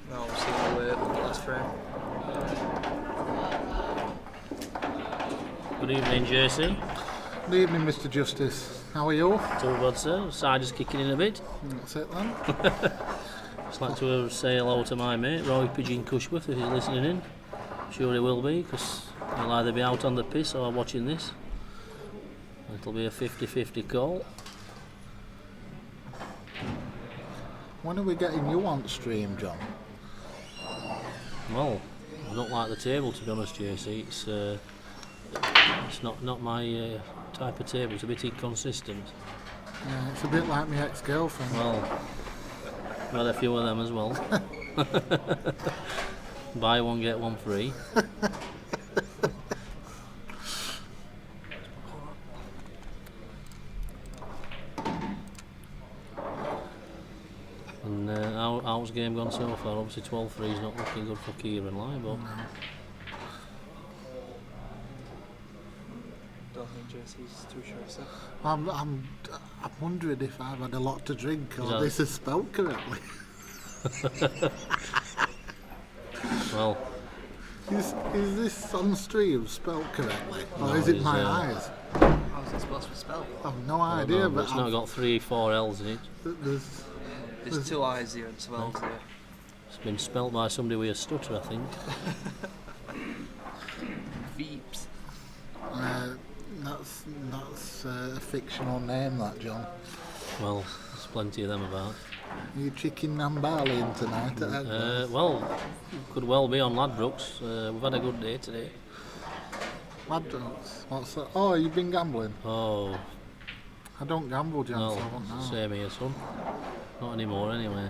No, I'm seeing the last frame. Good evening, JC. Good evening, Mr. Justice. How are you? Too bad, sir. Side is kicking in a bit. That's it then. Just like to say hello to my mate, Roy Pigeon Cushworth, if he's listening in. Sure he will be, because he'll either be out on the piss or watching this. It'll be a 50-50 call. When are we getting you on stream, John? Well, I don't like the table, to be honest, JC. It's not my type of table. It's a bit inconsistent. Yeah, it's a bit like my ex-girlfriend. Well, I've had a few of them as well. Buy one, get one free. And how's the game gone so far? Obviously 12-3 is not looking good for Kieren live, but Don't think JC's too sure of himself. I'm wondering if I've had a lot to drink or that- this is spelled correctly. well, Is this on stream spelled correctly? Or No, is it it's, my eyes? How's it supposed to be spelled? I've no I don't idea, know, but it's not got 3-4 L's in it. there's There's two eyes here and 12 there. It's been spelt by somebody with a stutter, I think. Veeps. that's a fictional name, that, John. Well, there's plenty of them about. Are you chicken Nambali in tonight at Edinburgh? Well, could well be on Ladbrokes. We've had a good day today. Ladbrokes? What's that? Oh, you've been gambling? Oh, I don't gamble, John, no, so I won't know. same here, son. Not anymore, anyway.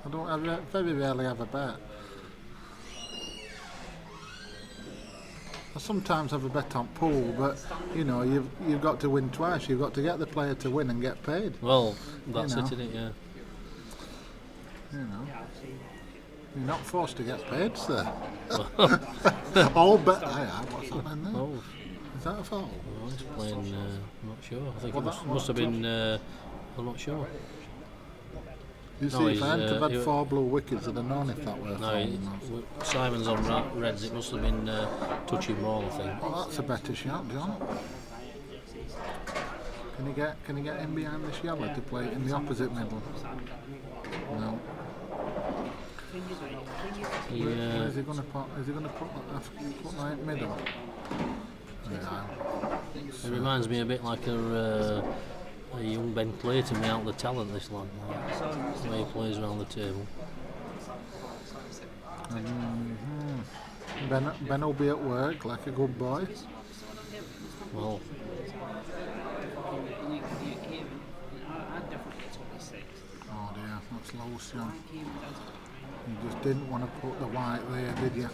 I very rarely have a bet. I sometimes have a bet on pool, but you know, you've got to win twice. You've got to get the player to win and get paid. Well, that's know. it, isn't it? Yeah. You know, you're not forced to get paid, sir. All bet I have. What's happening there? Oh, Is that a foul? well, he's playing. I'm not sure. I think Well, it that- must have been. I'm not sure. You No, see, if he's, I hadn't have had he- 4 blue wickets, I'd have known if that were a No, foul he, or not. Simon's on reds. It must have been touching ball, I think. Well, that's a better shot, John. Can he get in behind this yellow to play it in the opposite middle? No. Where is he going to put? Is he going to put that in middle? Yeah. It reminds me a bit like a young Ben Clayton without the talent. This lad, the way he plays around the table. Ben will be at work like a good boy. Well, Oh dear, that's low, John. You just didn't want to put the white there, did you?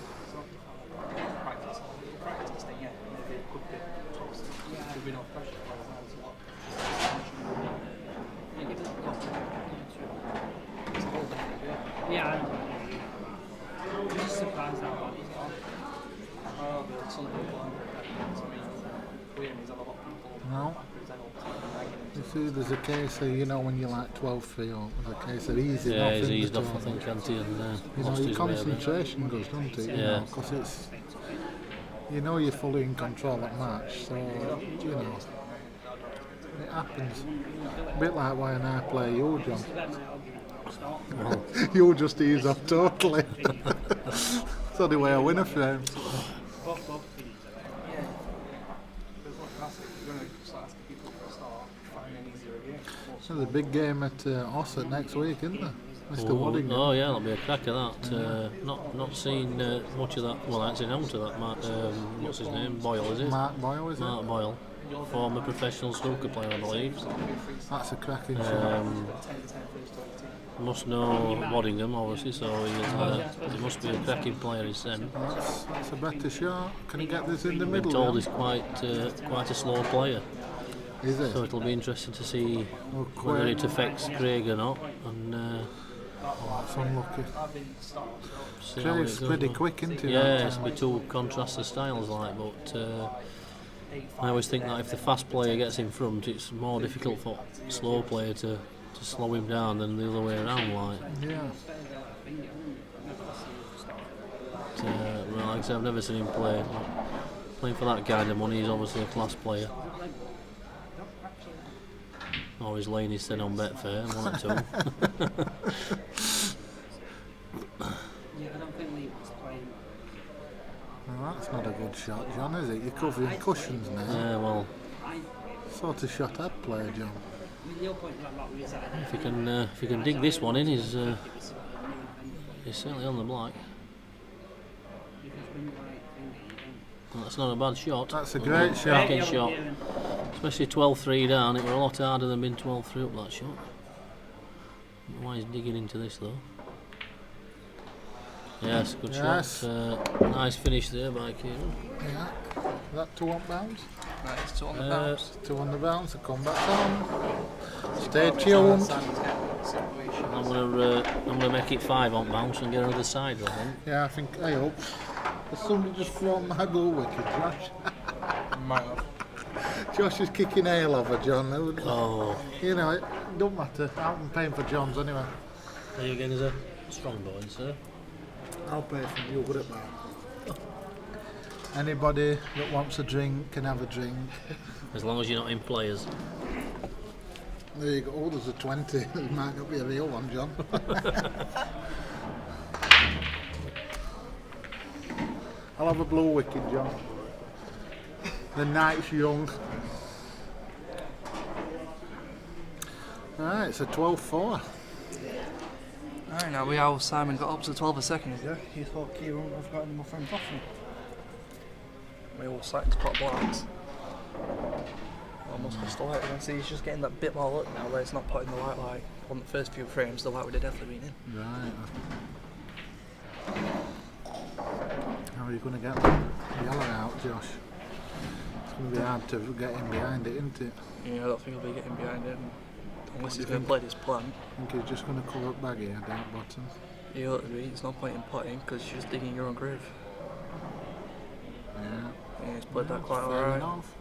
Yeah, I'm just surprised how well he's gone. No. You see, there's a case of, you know, when you're like 12 feet up, there's a case of easing yeah, off. he's in eased off, I between. think, hasn't he? And You know, lost your his way a bit. concentration goes, doesn't it? You Yeah. know, because it's, you know, you're fully in control at match, so, you know, it happens. A bit like when I play you, John. Well, You'll just ease off totally. That's the only way I win a frame. So the big game at Ossett next week, isn't there? Mr. Waddingham. oh yeah, that'll be a crack of that. Not seen much of that. Well, I actually know to that. What's his name? Boyle, is it? Mark Boyle, is Mark it? Boyle, former professional snooker player, I believe. That's a cracking shot. Must know Waddingham, obviously, so he must be a cracking player. He's sent. That's a better shot. Can he get this in the Been middle? told then? he's quite a slow player, Is it? so it'll be interesting to see Oh, whether quick. it affects Craig or not, and That's unlucky. see how it Craig's goes. pretty quick, isn't he? Yeah, that it's time? be two contrasting styles, like, but I always think that if the fast player gets in front, it's more difficult for slow player to slow him down than the other way around, like. Yeah. But, well, like I said, I've never seen him play. Playing for that kind of money, he's obviously a class player. Or he's laying his tin on Betfair, one or two. Yeah, I don't think Lee wants to play him. Well, that's not a good shot, John, is it? You're covering cushions now. Yeah, well, Sort of shot I'd play, John. I mean, your point about Lee's that if he can dig this one in, he's certainly on the block. Well, that's not a bad shot. That's a great shot. Cracking shot. Especially 12-3 down, it were a lot harder than being 12-3 up that shot. Don't know why he's digging into this though. Yes, good Yes. shot. Nice finish there by Kieren. Yeah. Is that 2 on bounce? Right, it's 2 on the bounce. 2 on the bounce, a comeback on. Stay tuned. I'm gonna make it 5 on bounce and get another side, I think. Yeah, I hope. Has somebody just thrown my goal wicket, Josh? Might have. Josh is kicking ale over John. Oh, You know, it don't matter. I'm paying for John's anyway. there you again is a strong boy, sir. I'll pay for you, good at that. Anybody that wants a drink can have a drink. As long as you're not in players. There you go. Oh, there's a 20. It might not be a real one, John. I'll have a blue wicket, John. The night's young. Right, it's a 12-4. Alright, now we how Simon got up to 12 a second ago. You thought Kieren would have gotten more from Buffy. We all sat to pot blacks. Almost missed the light. You can see he's just getting that bit more look now where it's not putting the light like on the first few frames, the light would have definitely been in. Right. How are you going to get the yellow out, Josh? It's going to be hard to get in behind it, isn't it? Yeah, I don't think he'll be getting behind it unless he's You going to think? play this plan. I think he's just going to cover up baggy down bottom. He ought to be. It's no point in putting because you're just digging your own grave. Yeah. Yeah, he's played that quite Fair alright. enough.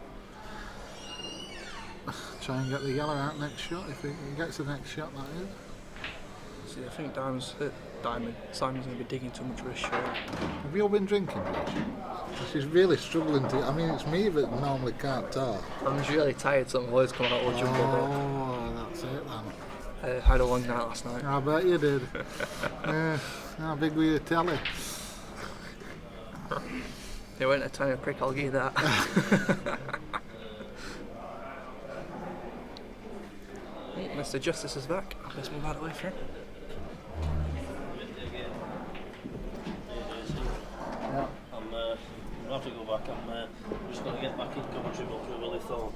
Try and get the yellow out next shot if he gets the next shot, that is. See, I think Simon's going to be digging too much for his shirt. Have you all been drinking, Josh? She's really struggling to. I mean, it's me that normally can't talk. I'm just really tired, so my words come out all jumbled up. Oh, that's it then. I had a long night last night. I bet you did. Yeah. How big were your telly? They weren't a tiny prick, I'll give you that. Mr. Justice is back. Let's move out of the way for him. Yeah. I'm going to have to go back. I'm just going to get back in commentary box with Willie Thorne.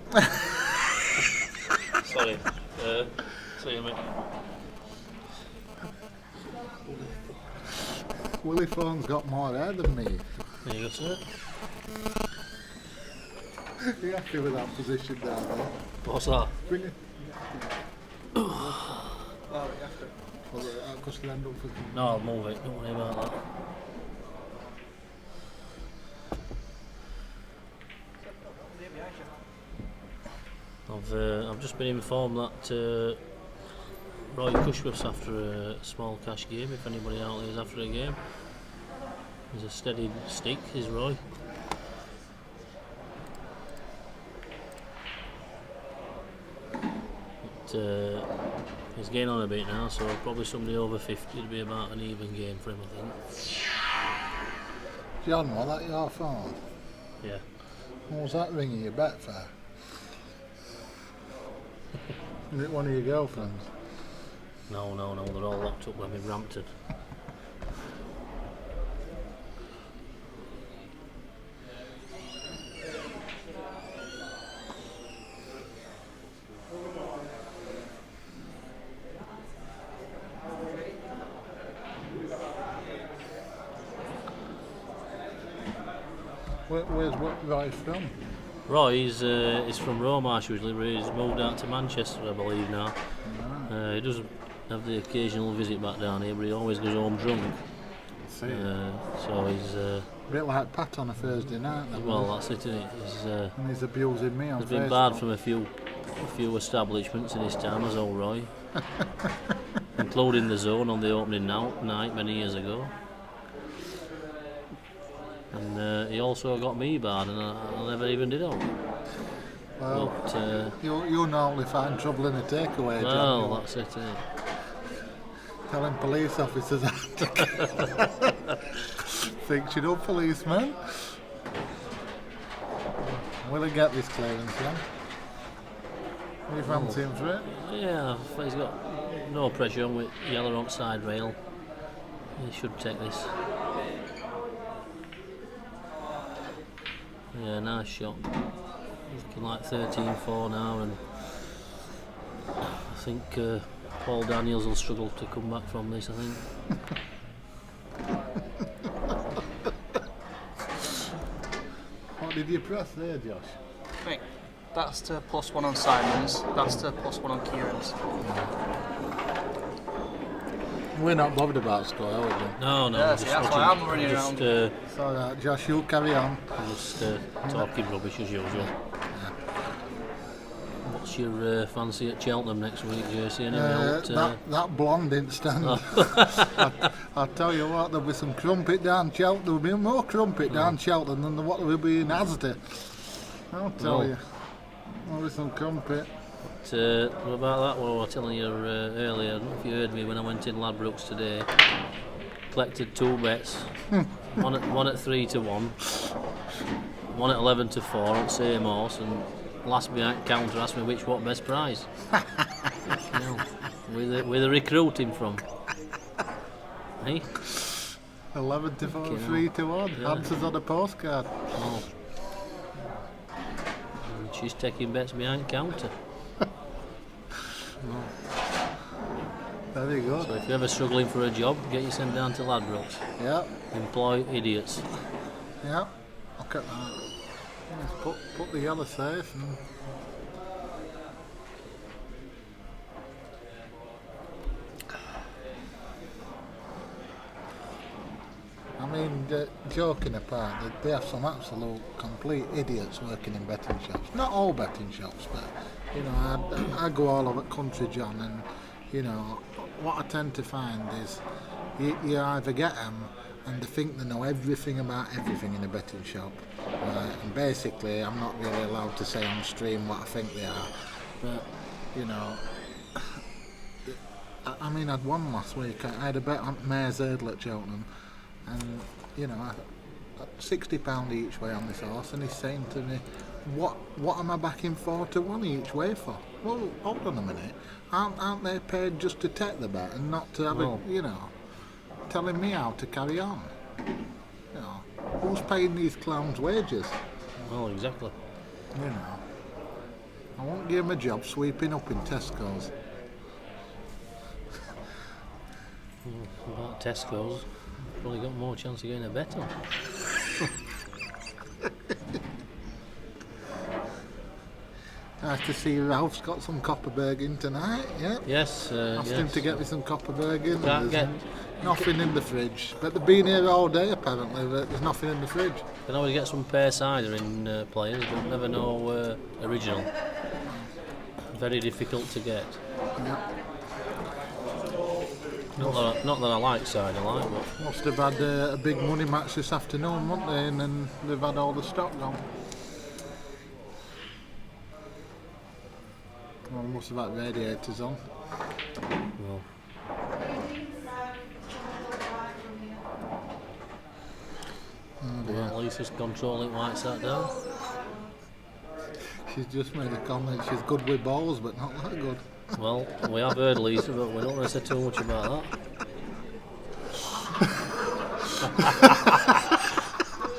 Sorry. See you, mate. Willie Thorne's got more hair than me. There you go, sir. Are you happy with that position down there? What's that? Bring it. Well, because you'll end up with. No, I'll move it. Don't worry about that. I've just been informed that Roy Cushworth's after a small cash game. If anybody out there is after a game, he's a steady stick. Is Roy? But, he's getting on a bit now, so probably somebody over 50 would be about an even game for him, I think. John, was that your phone? Yeah. What was that ringing you back for? Is it one of your girlfriends? No, they're all locked up when in Rampton. Where's Roy from? Roy is from Romarsh originally, but he's moved out to Manchester, I believe now. He does have the occasional visit back down here, but he always goes home drunk. So he's a bit like Pat on a Thursday night. Then, well, that's it, isn't it? And he's abusing me on He's been barred from a few establishments in his time as old Roy, including the Zone on the opening night many years ago. And he also got me barred, and I never even did out. Well, but, you normally find trouble in a takeaway. Well, that's it. Telling police officers that. Fix it up, policeman. Will he get this clearance then? Are you fancy him for it? Yeah, he's got no pressure on with yellow on side rail. He should take this. Yeah, nice shot. Looking like 13-4 now, and I think Paul Daniels will struggle to come back from this, I think. What did you press there, Josh? Right, that's to +1 on Simon's, that's to +1 on Kieren's. We're not bothered about score, are we, John? No, Yeah, see, that's why I'm running around. It's alright, Josh, you carry on. Just talking rubbish as usual. What's your fancy at Cheltenham next week, Jersey? That blonde didn't stand. I tell you what, there'll be some crumpet down Cheltenham. There'll be more crumpet down Cheltenham than what there will be in Asda. I'll tell you. There'll be some crumpet. What about that? What I was telling you earlier, I don't know if you heard me when I went in Ladbrokes today. Collected 2 bets. one at 3-1, one at 11-4 on the same horse, and last behind counter asked me what best prize. Where the recruiting from? Hey? 11-4, 3-1. Yeah. Answers on a postcard. Oh. And she's taking bets behind counter. Very good. So if you're ever struggling for a job, get yourself down to Ladbrokes. Yeah. Employ idiots. Yeah. Look at that. Just put the yellow safe and. I mean, joking apart, they have some absolute complete idiots working in betting shops. Not all betting shops, but you know, I go all over country, John, and you know, what I tend to find is you either get them and they think they know everything about everything in a betting shop. And basically, I'm not really allowed to say on stream what I think they are. But, you know, I mean, I'd won last week. I had a bet on Mare's Hurdle at Cheltenham. And, you know, £60 each way on this horse. And he's saying to me, what am I backing 4 to 1 each way for? Well, hold on a minute. Aren't they paid just to take the bet and not to have it, you know, telling me how to carry on? You know, who's paying these clowns' wages? Well, exactly. You know, I won't give him a job sweeping up in Tesco's. About Tesco's, probably got more chance of getting a bet on. Nice to see Ralph's got some Copperberg in tonight, yeah? Yes, Asked him to get me some Copperberg in. Can't get- Nothing in the fridge. But they've been here all day apparently, but there's nothing in the fridge. Can always get some pear cider in players, but never know original. Very difficult to get. Yeah. Not that I like cider, but Must have had a big money match this afternoon, won't they? And then they've had all the stock gone. Well, must have had radiators on. well, well, Lisa's controlling White sat down. She's just made a comment. She's good with balls, but not that good. Well, we have heard Lisa, but we don't want to say too much about that.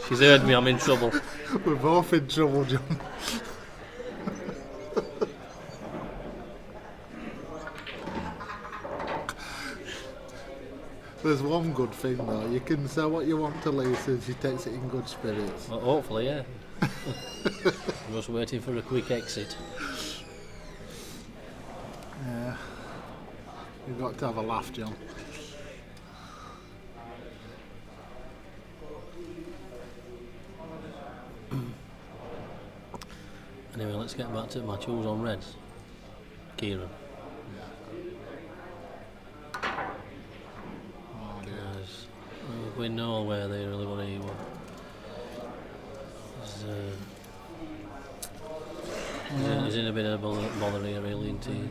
She's heard me, I'm in trouble. We're both in trouble, John. There's one good thing though, you can say what you want to Lisa and she takes it in good spirits. Well, hopefully, yeah. I'm just waiting for a quick exit. Yeah. You've got to have a laugh, John. Anyway, let's get back to the match. Who's on reds? Kieren. Guys, we know where they really want to go. He's in a bit of bother here, really, isn't he?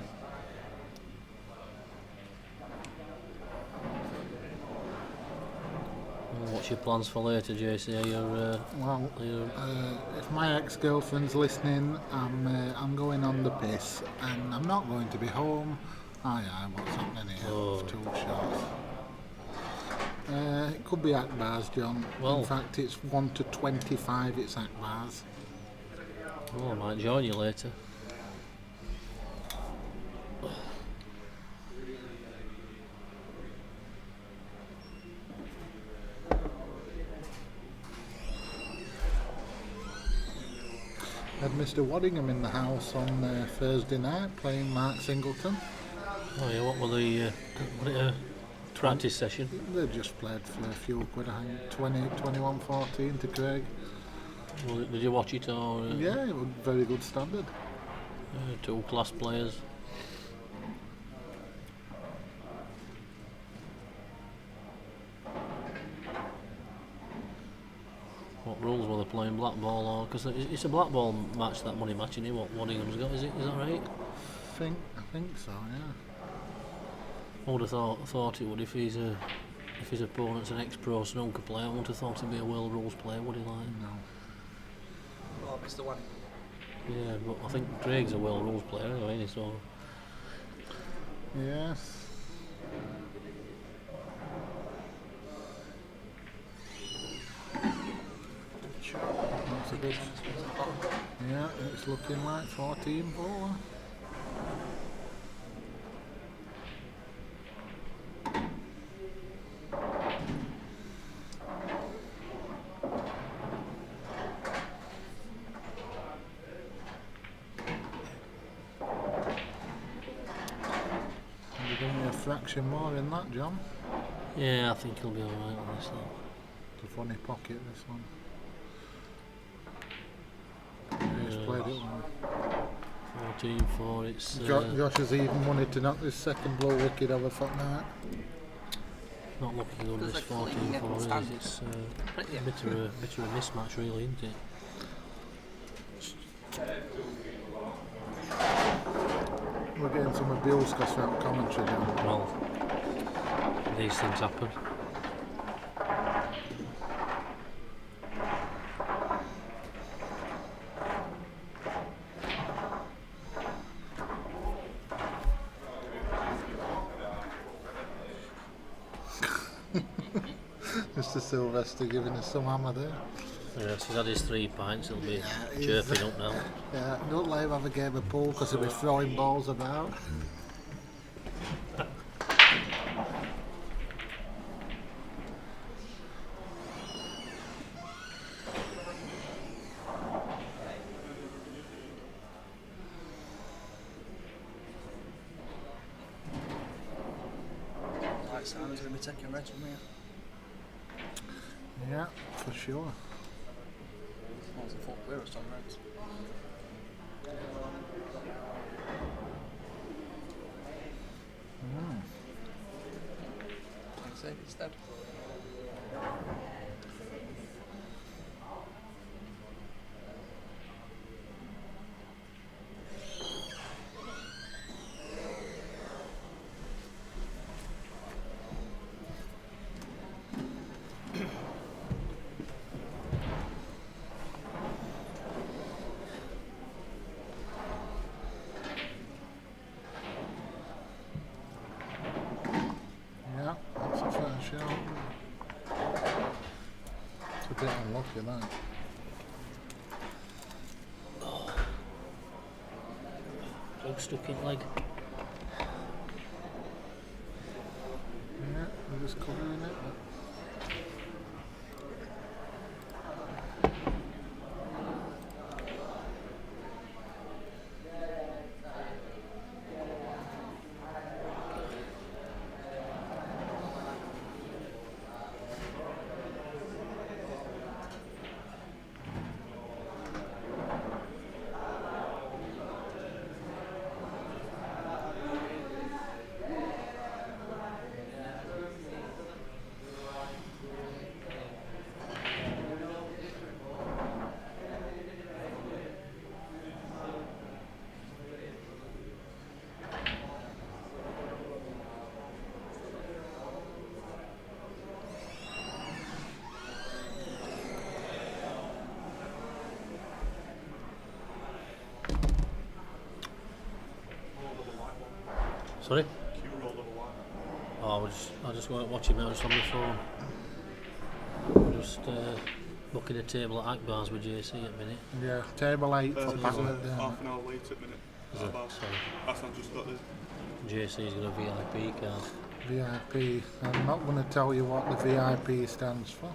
What's your plans for later, JC? If my ex-girlfriend's listening, I'm going on the piss and I'm not going to be home. Aye, what's happening here? Oh. 2 shots. It could be Akbar's, John. Well- In fact, it's 1 to 25. It's Akbar's. Well, I might join you later. Had Mr. Waddingham in the house on Thursday night playing Mark Singleton. Oh yeah, what were the practice session? They just played for a few quid, I think 21-14 to Craig. Well, did you watch it or? Yeah, it was very good standard. 2 class players. What rules were they playing? Black ball or? Because it's a black ball match, that money match, isn't it? What Waddingham's got, is that right? I think so, yeah. I would have thought it would if his opponent's an ex-pro snooker player. I would have thought he'd be a world rules player, would he like? No. Oh, Mr. One. Yeah, but I think Craig's a world rules player anyway, isn't he? So Yes. That's a good. Yeah, it's looking like 14-4. You're giving me a fraction more in that, John. yeah, I think he'll be alright on this one. It's a funny pocket, this one. Yeah, he's played it well. 14-4. It's Josh has even wanted to knock this second blow wicket over fortnight. not looking good. Feels This like 14-4 is. stand. It's a bit of a mismatch, really, isn't it? We're getting some abuse because we're out commentary now. Well, these things happen. Mr. Sylvester giving us some hammer there. Yes, he's had his 3 pints. He'll be he's, chirping up now. Yeah, don't let him have a game of pool because he'll be throwing balls about. Like Simon's going to be taking reds from here. Yeah, for sure. Well, it's a full clearest on reds. Can save instead. Yeah, that's a fair shout. It's a bit unlucky, that. Plug stuck in leg. Yeah, we're just covering it. Sorry? Q roll of a line. Oh, I just weren't watching. I was just on my phone. Just booking a table at Akbar's with JC at the minute. Yeah, table 8 for There's Backward a there. half an hour late at minute. Is it? About- Sorry. Hassan just got the JC's got a VIP card. VIP. I'm not going to tell you what the VIP stands for.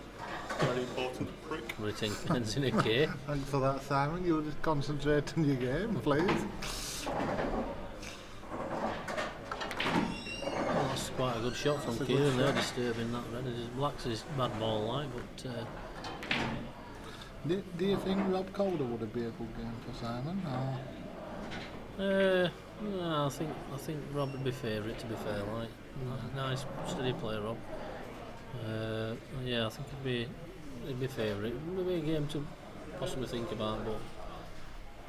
very important prick. Probably 10 pence in a K. Thanks for that, Simon. You just concentrate on your game, please. Well, that's quite a good shot from That's a good Kieren there, shot. disturbing that red. It blacks his bad ball like, but Do you think Rob Calder would be a good game for Simon? no, I think Rob would be favourite, to be fair. Like, nice, steady player, Rob. Yeah, I think he'd be favourite. It would be a game to possibly think about, but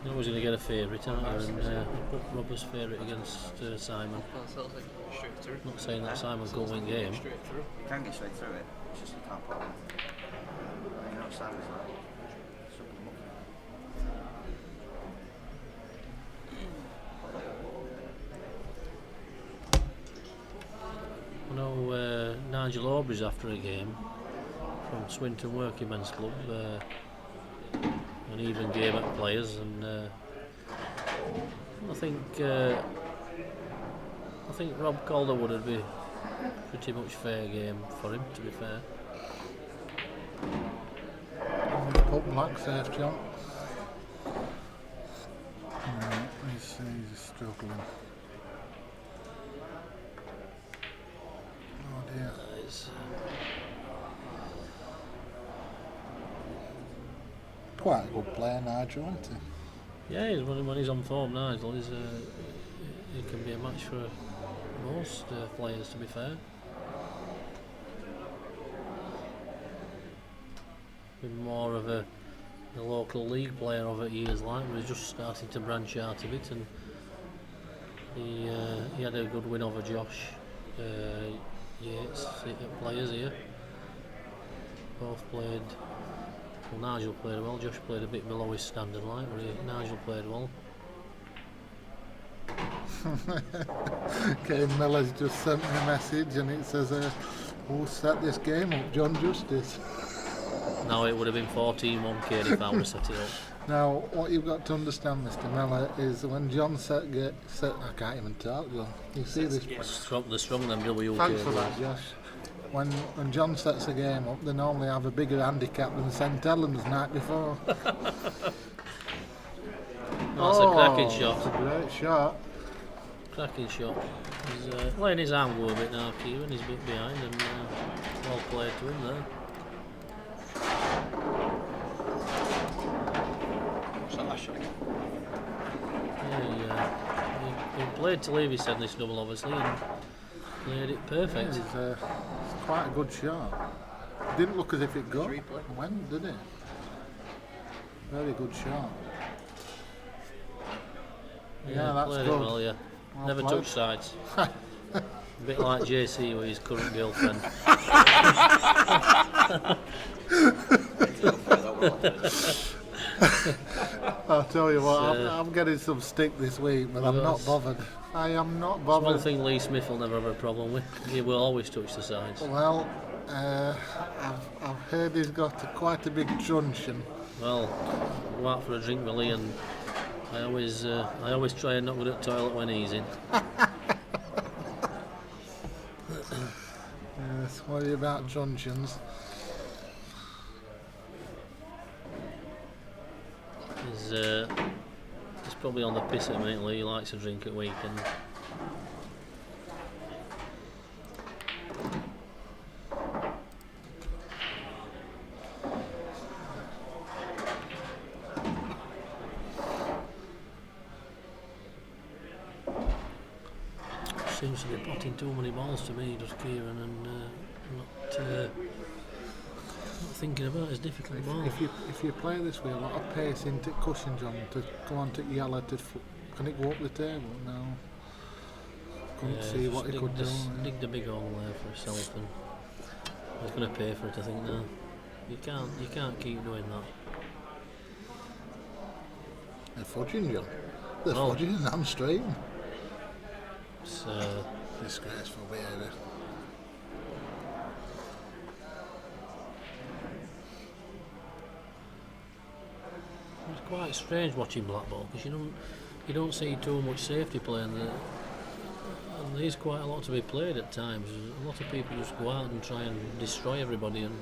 you're always going to get a favourite, aren't you? And put Rob as favourite against Simon. Well, so it'll take straight through. Not saying that Simon's going to win game. Straight through. You can get straight through it, it's just you can't put them. You know what Simon's like? Something mucky. I know Nigel Aubrey's after a game from Swinton Working Men's Club, an even game at players, and I think Rob Calderwood would be pretty much fair game for him, to be fair. Put Black safe, John. He's struggling. Oh dear. Quite a good player, Nigel, isn't he? Yeah, when he's on form, Nigel, he can be a match for most players, to be fair. Been more of a local league player over years, like, but he's just starting to branch out a bit, and he had a good win over Josh Yates, players here. Both played. Well, Nigel played well. Josh played a bit below his standard, like, but Nigel played well. Kane Miller's just sent me a message, and it says, "Who set this game up? John Justice." Now it would have been 14-1 Kieren if I would have set it up. Now, what you've got to understand, Mr. Miller, is when John set, I can't even talk, John. You see this? They're strong than WK. Thanks for that, Josh. When John sets a game up, they normally have a bigger handicap than St Helens the night before. That's a cracking shot. That's a great shot. Cracking shot. He's letting his arm go a bit now, Kieren. He's a bit behind, and well played to him there. What's that last shot? Yeah, he played to leave his head in this double, obviously, and played it perfect. It's quite a good shot. Didn't look as if it got Replay. went, did it? Very good shot. Yeah, that's played good. it well, yeah. Well Never played. touched sides. A bit like JC with his current girlfriend. I'll tell you what, I'm getting some stick this week, but I'm not bothered. I am not It's one bothered. thing Lee Smith will never have a problem with. He will always touch the sides. Well, I've heard he's got quite a big truncheon. Well, go out for a drink with Lee, and I always try and not go to the toilet when he's in. Yes, worry about truncheons. He's probably on the piss at me. Lee likes a drink at weekend. Seems to be potting too many balls to me, does Kieren, and not thinking about his difficult ball. If you play this with a lot of pace into cushion, John, to go on to yellow can it go up the table? No. Couldn't see what he could do. Digged a big hole there for himself, and he's going to pay for it, I think. Now you can't keep doing that. They're fudging, John. They're Oh. fudging, and I'm straight. It's Disgraceful behaviour. it's quite strange watching Blackball, because you don't see too much safety play, and there's quite a lot to be played at times. A lot of people just go out and try and destroy everybody, and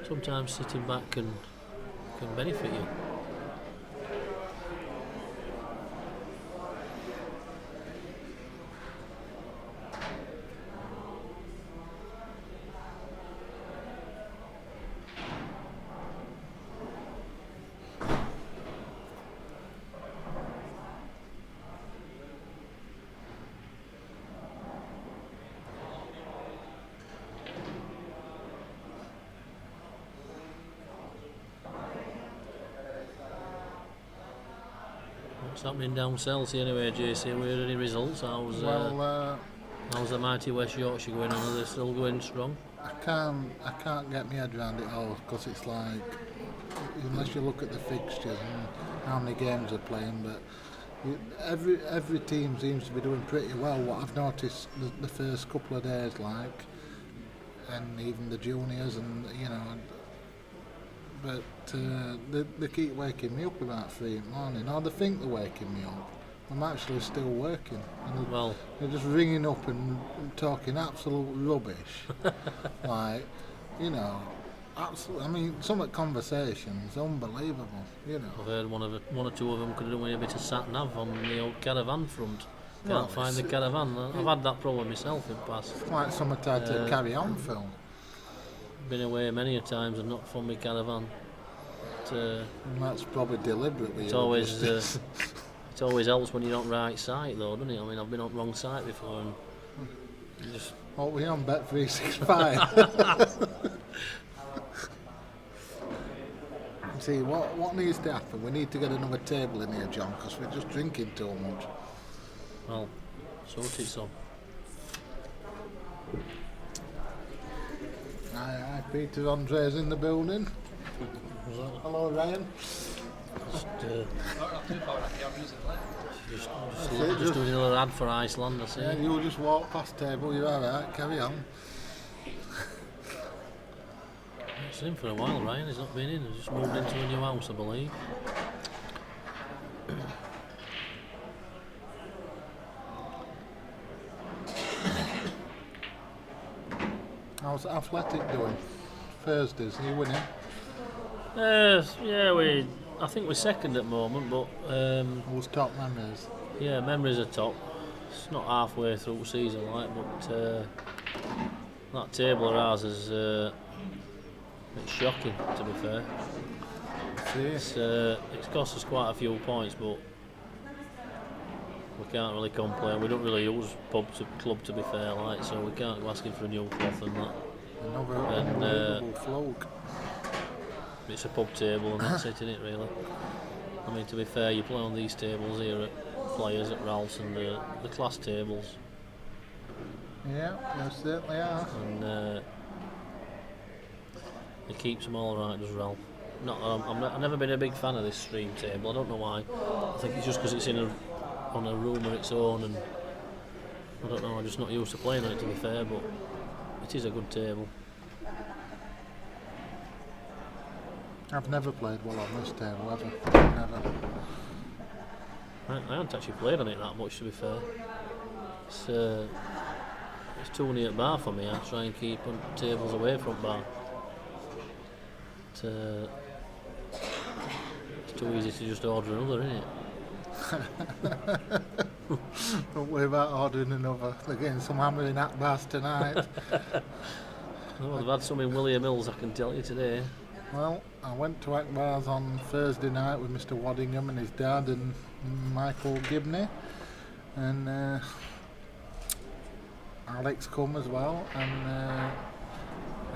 sometimes sitting back can benefit you. What's happening down Chelsea anyway, JC? Have we heard any results? How's the mighty West Yorkshire going on? Are they still going strong? I can't get my head around it all, because it's like, unless you look at the fixtures and how many games they're playing, but every team seems to be doing pretty well. What I've noticed the first couple of days, like, and even the juniors, and but they keep waking me up about 3 in the morning, or they think they're waking me up. I'm actually still working, and Well, they're just ringing up and talking absolute rubbish. Like, absolutely. I mean, some of the conversations, unbelievable. I've heard one or two of them could have done with a bit of sat nav on the old caravan front. Well, Can't find the caravan. I've had that problem myself in the past. It's like some type of Carry On film. Been away many a times and not found my caravan. And that's probably deliberate. with It's you, always Justice. it always helps when you're on right side, though, doesn't it? I mean, I've been on wrong side before, and you just What we on Bet365? See, what needs to happen? We need to get another table in here, John, because we're just drinking too much. well, sort it some. Hi, Peter Andre's in the building. Hello, Ryan. Just doing another ad for Iceland, I see. Yeah, you just walk past table, you're alright, carry on. He's in for a while, Ryan. He's not been in. He's just moved into a new house, I believe. How's Athletic doing? Thursdays, are you winning? Yeah, I think we're second at the moment, but Who's top memories? yeah, memories are top. It's not halfway through the season, like, but that table of ours is it's shocking, to be fair. It's cost us quite a few points, but we can't really complain. We don't really use club, to be fair, like, so we can't go asking for a new cloth and that. Another And, unbelievable float. It's a pub table and that's it, innit, really. I mean, to be fair, you play on these tables here at Players, at Ralph's, and the class tables. Yeah, they certainly are. And it keeps them all right, does Ralph. I've never been a big fan of this stream table. I don't know why. I think it's just because it's on a room of its own, and I don't know. I'm just not used to playing on it, to be fair. But it is a good table. I've never played well on this table, ever. Never. I haven't actually played on it that much, to be fair. It's too near bar for me. I try and keep tables away from bar. It's too easy to just order another, isn't it? Don't worry about ordering another. They're getting some hammering at bars tonight. Oh, they've had some in William Hills, I can tell you today. Well, I went to Akbar's on Thursday night with Mr. Waddingham and his dad and Michael Gibney, and Alex come as well, and I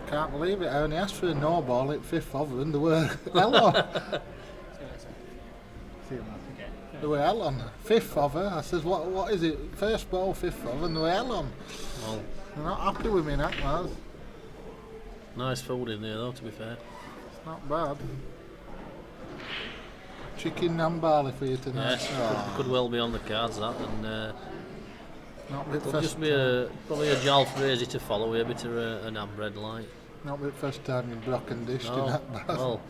can't believe it. I only asked for a no ball at fifth over, and they were hell on. They were hell on. Fifth over. I says, what is it? First ball, fifth over, and they were hell on. Well, They're not happy with me in Akbar's. nice food in there, though, to be fair. Not bad. Chicken and barley for you tonight. Yes, could well be on the cards, that, and Not bit it'll first just be probably a jalfrezi to follow, a bit of an ambread light. Not bit first time in Brocken dished in No, Akbar's. well,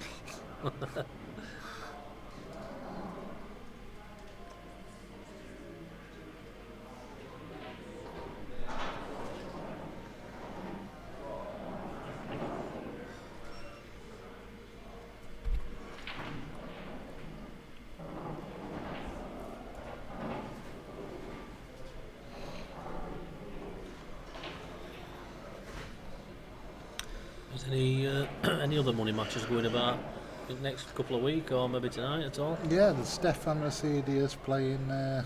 is any other money matches going about in the next couple of weeks, or maybe tonight at all? Yeah, there's Stefan Mercedes playing, I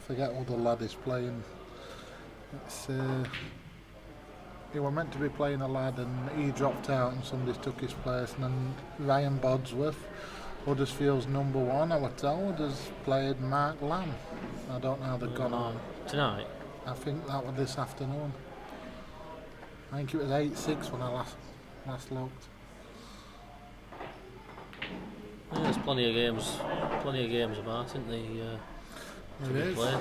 forget what the lad is playing. It's, he was meant to be playing a lad and he dropped out and somebody took his place, and then Ryan Bodsworth, Huddersfield's number one, I was told, has played Mark Lamb. I don't know how they've gone on. Tonight? I think that was this afternoon. I think it was 8-6 when I last looked. Yeah, there's plenty of games about, isn't there? To It be is. played.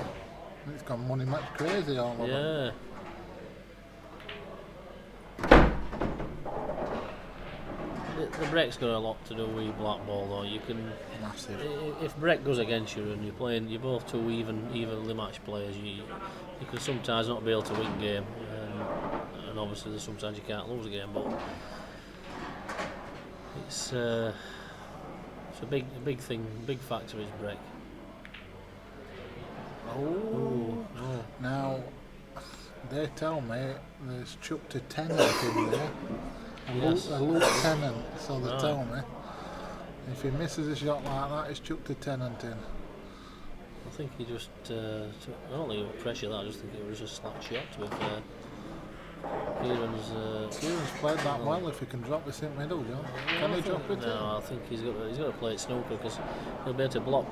It's gone money match crazy all of them. Yeah. The break's got a lot to do with Blackball, though. You can, Massive. if break goes against you and you're both two evenly matched players, you can sometimes not be able to win a game, and obviously there's sometimes you can't lose a game. But it's a big thing, big factor is break. Oh. Oh. Now, they tell me there's chucked a tenant in there. A Yes. Luke tenant, so they Right. tell me. If he misses a shot like that, he's chucked a 10 and 10. I think he just I don't think it was pressure that, I just think it was a slack shot to be fair. Kieren's played that well. If he can drop this in middle, John. Can he drop it in? No, I think he's got to play it snooker because he'll be able to block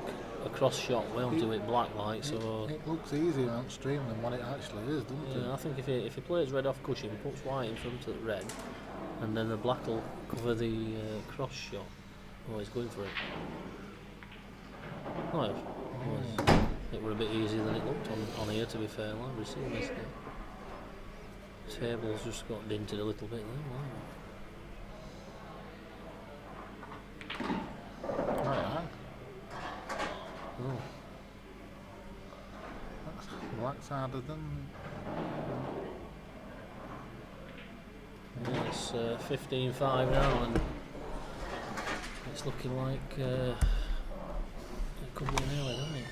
a cross shot well to it black like. So It looks easier on stream than what it actually is, doesn't it? yeah, I think if he plays red off cushion, puts white in front of the red, and then the black will cover the cross shot. Oh, he's going for it. No, it were a bit easier than it looked on here, to be fair. Like we see this table's just got dinted a little bit there. Right. Oh. Black's harder than. Yeah, it's 15-5 now, and it's looking like it could be an early, doesn't it?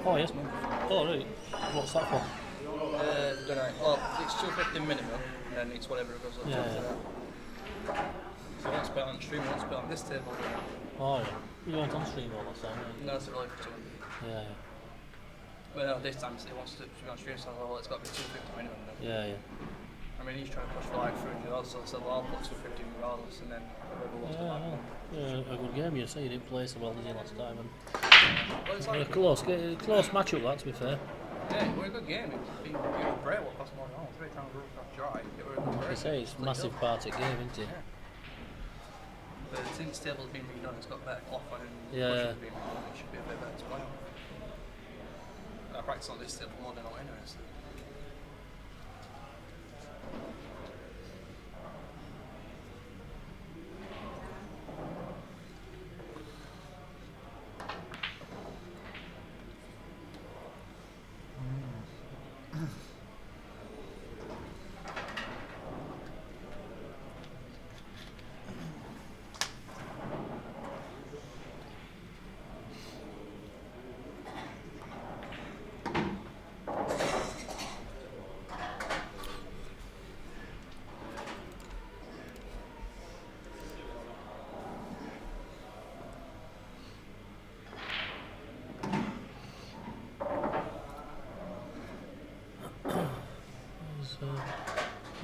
Oh yes. Oh really? What's that for? Don't know. Well, it's 250 minimum, and it's whatever it goes up to after that. So let's put it on stream, let's put it on this table. Oh yeah. You weren't on stream all that time, were you? No, it's really for 200. Yeah, yeah. But no, this time he wants to be on stream, so well, it's got to be 250 minimum then. Yeah, yeah. I mean, he's trying to push for like 300 odds, so I said, well, I'll put 250 regardless, and then whoever wants to back him. Yeah, a good game. You say you didn't play so well, did you, last time? And Well, it's like, close match-up that, to be fair. yeah, it was a good game. It was great what cost more than all. Three times dry. It was a good Like I break. say, it's a massive part of the game, isn't it? Yeah. But since the table's been redone, it's got better cloth on it, and Yeah. pushing's been redone, it should be a bit better to play on. I practice on this table more than I anyway, so.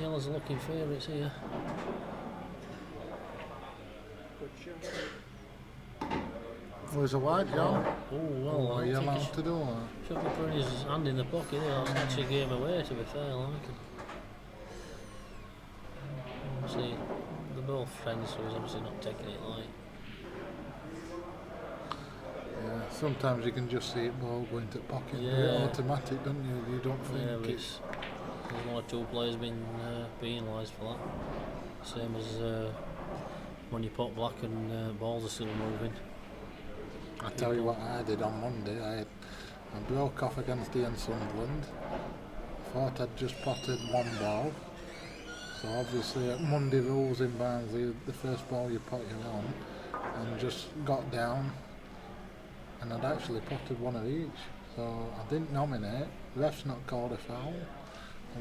Yellow's looking favourites here. Was a wide, John? Oh well, Are I you don't think allowed to do that? should be putting his hand in the pocket there. I'll snatch the game away, to be fair. Like obviously, they're both friends, so he's obviously not taking it light. Yeah, sometimes you can just see it ball going to pocket. Yeah. Automatic, don't you? You don't think Yeah, but it's. there's one or two players been penalised for that. Same as when you put black and balls are still moving. I tell you what I did on Monday. I broke off against Ian Sunderland. Thought I'd just potted one ball. So obviously at Monday rules in Barnsley, the first ball you pot you're on, and just got down. And I'd actually potted one of each. So I didn't nominate. Ref's not called a foul.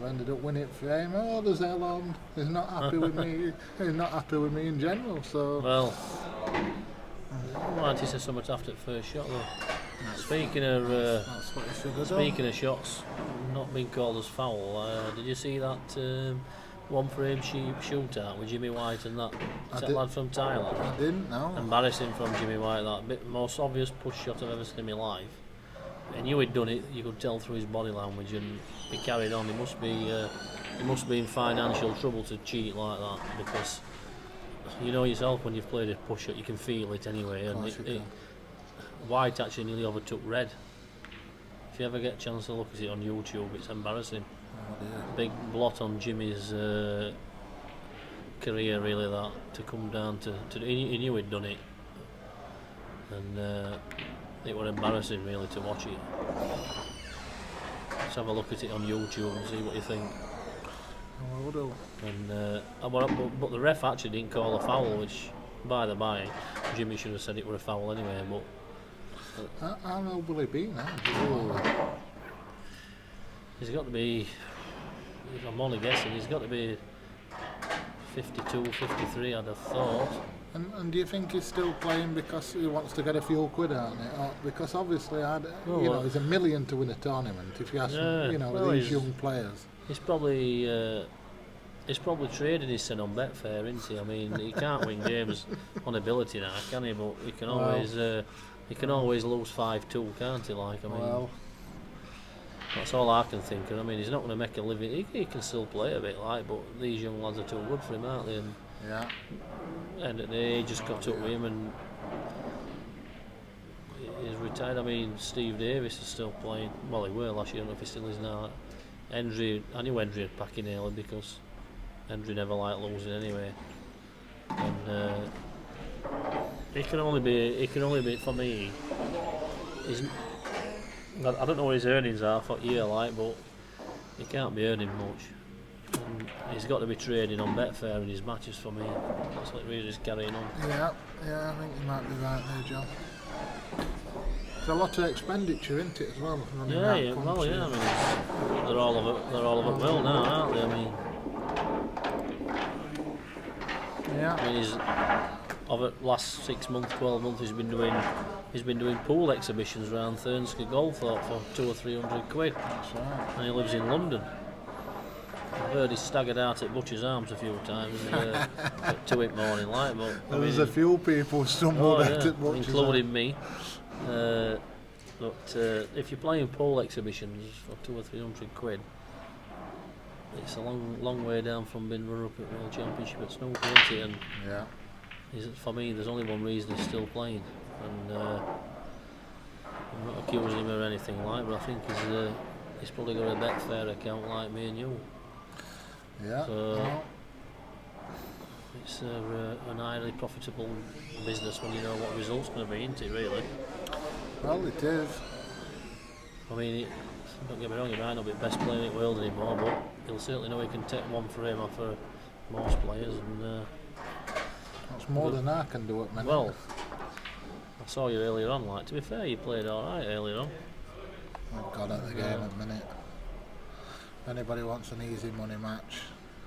I ended up winning it for him. Oh, there's Elon. He's not happy with me. He's not happy with me in general. So Well, why did he say so much after the first shot though? Speaking of that's what you should have done. speaking of shots not being called as foul, did you see that one frame shootout with Jimmy White and that did. lad from Thailand? I didn't know. Embarrassing from Jimmy White, that bit most obvious push shot I've ever seen in my life. I knew he'd done it. You could tell through his body language, and he carried on. He must be in financial trouble to cheat like that, because you know yourself when you've played a push shot, you can feel it anyway. And White actually nearly overtook Red. If you ever get a chance to look at it on YouTube, it's embarrassing. Oh dear. Big blot on Jimmy's career, really, that to come down to he knew he'd done it, and it was embarrassing really to watch it. Let's have a look at it on YouTube and see what you think. Oh, I will do. And but the ref actually didn't call a foul, which, by the by, Jimmy should have said it were a foul anyway. But How old will he be now? he's got to be, I'm only guessing, he's got to be 52, 53, I'd have thought. And do you think he's still playing because he wants to get a few quid out of it? Or because obviously, there's $1 million to win a tournament if you ask these young players. He's probably trading his son on Betfair, isn't he? I mean, he can't win games on ability now, can he? But he can always lose 5-2, can't he? Like, I mean, that's all I can think of. I mean, he's not going to make a living. He can still play a bit, like, but these young lads are too good for him, aren't they? And end of the day, he just got up with him and he's retired. I mean, Steve Davis is still playing. Well, he were last year. I don't know if he still is now. Hendry, I knew Hendry had pack in early because Hendry never liked losing anyway. And it can only be for me. I don't know what his earnings are for a year, like, but he can't be earning much. And he's got to be trading on Betfair in his matches for me. That's what really is carrying on. Yeah, I think you might be right there, John. There's a lot of expenditure, isn't it, as well? I mean, they're all of it well now, aren't they? I mean, he's over the last 6 months, 12 months, he's been doing pool exhibitions around Thurnske Golf for 200 or 300 quid. That's right. And he lives in London. I've heard he's staggered out at Butcher's Arms a few times at 2 in the morning, like. But There was a few people stumbled at it, including me. But if you're playing pool exhibitions for 200 or 300 quid, it's a long way down from being runner-up at World Championship at snooker, isn't it? And for me, there's only one reason he's still playing, and I'm not accusing him of anything like, but I think he's probably got a Betfair account like me and you. Yeah. So it's an highly profitable business when you know what results going to be, isn't it, really? Well, it is. I mean, don't get me wrong, he might not be the best player in the world anymore, but he'll certainly know he can take one for him or for most players. And that's more than I can do at minute. Well, I saw you earlier on, like, to be fair, you played alright earlier on. I've got at the game at minute. If anybody wants an easy money match,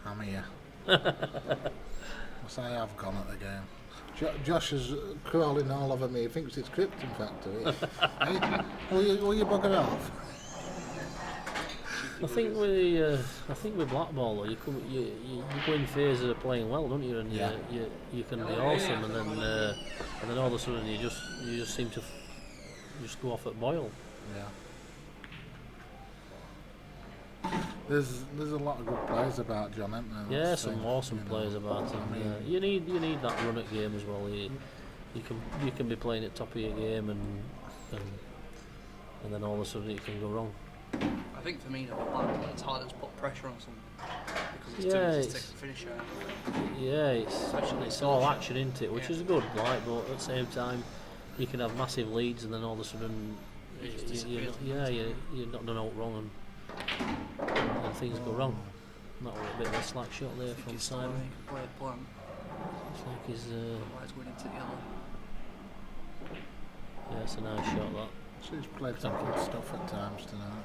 I'm here. Yes, I have gone at the game. Josh is crawling all over me. He thinks it's Krypton Factory. Hey, will you bugger off? I think with blackball though, you go in phases of playing well, don't you? And you can be awesome, and then all of a sudden you just seem to just go off at boil. Yeah. There's a lot of good players about John, isn't there? Yeah, some awesome players about him. I mean, you need that run at game as well. You can be playing at top of your game and then all of a sudden it can go wrong. I think for me, it's harder to put pressure on someone because it's too easy to take the finish out. Yeah, it's all action, isn't it? Which is good, like, but at the same time, you can have massive leads and then all of a sudden, you're not done out wrong and things go wrong. That was a bit of a slack shot there from Simon. Play a plan. It's like he's going into the yellow. Yeah, it's a nice shot that. She's played some good stuff at times tonight.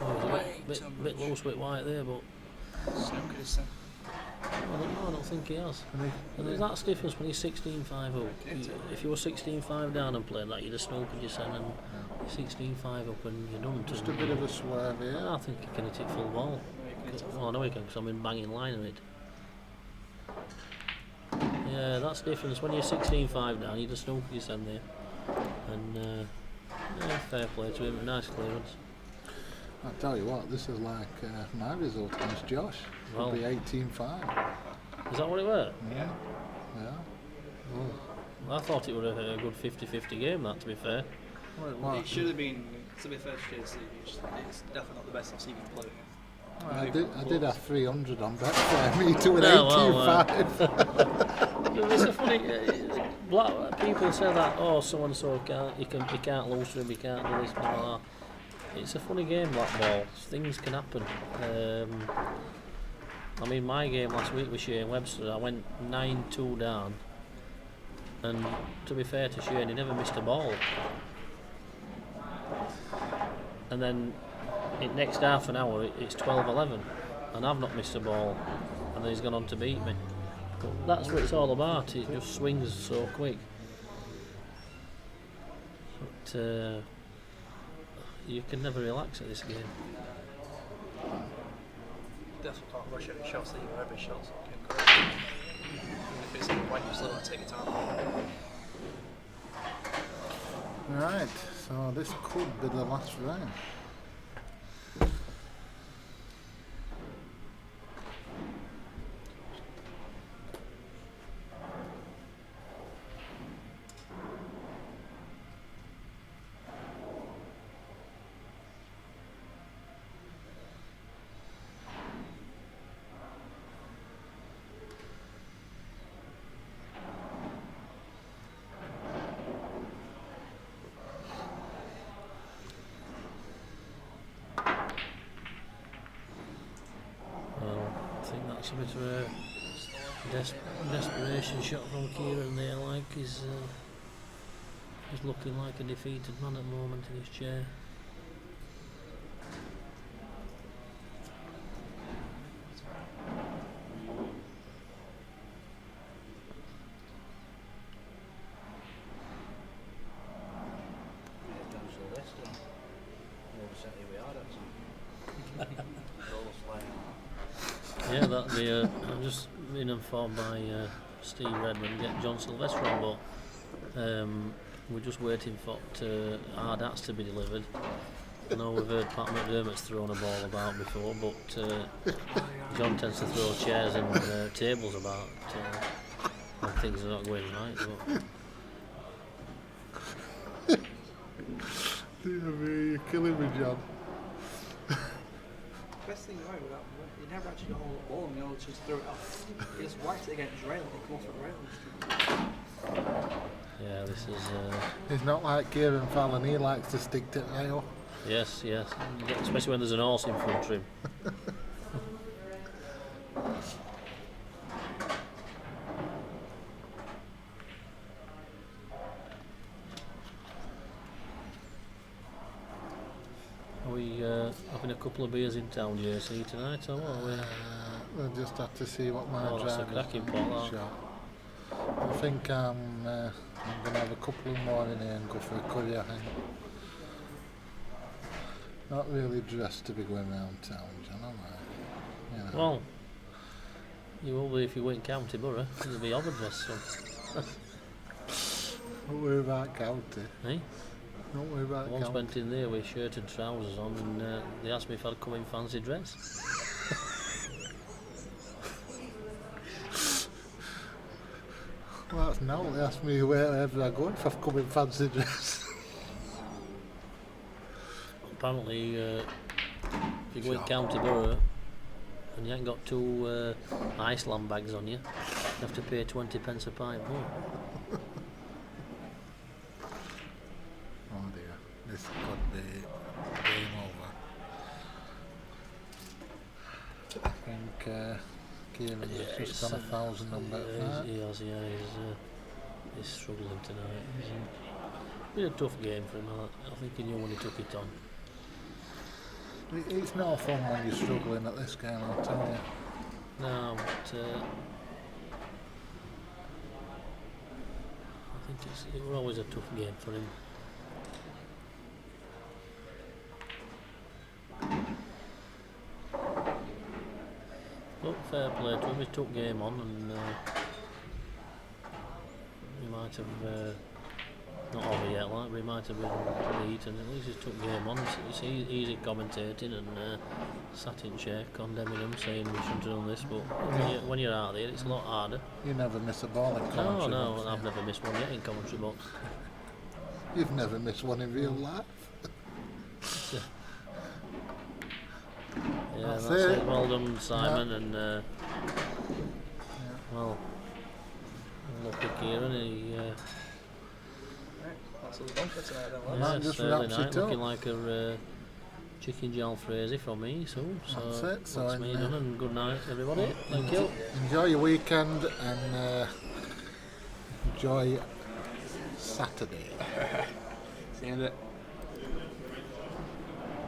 Oh, it was a bit loose with White there, but Snooker is I don't think he has. And that's the difference when he's 16-5 up. If you were 16-5 down and playing that, you'd have snookered your son, and you're 16-5 up and you're done. Just a bit of a swerve here. I think he can hit it full ball. Well, I know he can because I'm in banging line of it. Yeah, that's the difference. When you're 16-5 down, you'd have snookered your son there. And fair play to him, nice clearance. I tell you what, this is like my result against Josh. Well. It'll be 18-5. Is that what it were? Yeah. Yeah. I thought it would have a good 50-50 game, that, to be fair. Well, it was. It should have been, to be fair to JC, it's definitely not the best I've seen him play. I did have 300 on Betfair, me to an No, 18-5. It's a funny. Black people say that, oh, so and so can't, you can't lose to him, you can't do this, blah, blah, blah. It's a funny game, black ball. Things can happen. I mean, my game last week with Shane Webster, I went 9-2 down, and to be fair to Shane, he never missed a ball. And then in next half an hour, it's 12-11, and I've not missed a ball, and then he's gone on to beat me. But that's what it's all about. It just swings so quick. But you can never relax at this game. Definitely can't rush every shot, so you know every shot's getting correct. Even if it's when you slow, take your time. Right, so this could be the last round. I think that's a bit of a desperation shot from Kieren there, like he's looking like a defeated man at the moment in his chair. Yeah, that'd be I'm just being informed by Steve Redmond get John Sylvester on board. We're just waiting for hard hats to be delivered. I know we've heard Pat McDermott's thrown a ball about before, but John tends to throw chairs and tables about when things are not going right. But Dear me, you're killing me, John. Best thing about that, you never actually got hold of the ball and you always just threw it off. You just whacked it against the rail and it come off the rail. yeah, this is He's not like Kieran Fallon, he likes to stick to rail. yes, especially when there's an horse in front of him. Are we having a couple of beers in town, JC, tonight, or what are we? We'll just have to see what my Oh, that's a driver's cracking pot, that. shot. I think I'm going to have a couple more in here and go for a curry, I think. Not really dressed to be going round town, John, am I? You know. Well, you will be if you win County Borough. You'll be overdressed, so. Don't worry about county. Eh? Don't worry about I once county. went in there with shirt and trousers on, and they asked me if I'd come in fancy dress. Well, that's now they ask me wherever I go if I've come in fancy dress. Apparently, if you go in County Borough and you ain't got two Iceland bags on you, you have to pay 20 pence a pint more. Oh dear, this could be game over. I think Kieren has just done 1,000 on Betfair. He has, yeah, he's struggling tonight. It's been a tough game for him. I think he knew when he took it on. It's no fun when you're struggling at this game, I'll tell you. No, but I think it was always a tough game for him. But fair play to him, he took game on, and he might have not over yet, like, but he might have been beat, and at least he's took game on. It's easy commentating and sat in chair condemning him, saying we shouldn't have done this, but when you're out there, it's a lot harder. You never miss a ball in commentary. No, I've never missed one yet in commentary box. You've never missed one in real life. Yeah, That's that's it. it. Well done, Simon, and well, look at Kieren. He That's us done for tonight then, lads. yeah, that just Thursday wraps night, it looking up. like a chicken jalfrezi from me soon. So That's it. So that's me done, and good night, everybody. Thank you. Enjoy your weekend and enjoy Saturday. See you in a bit.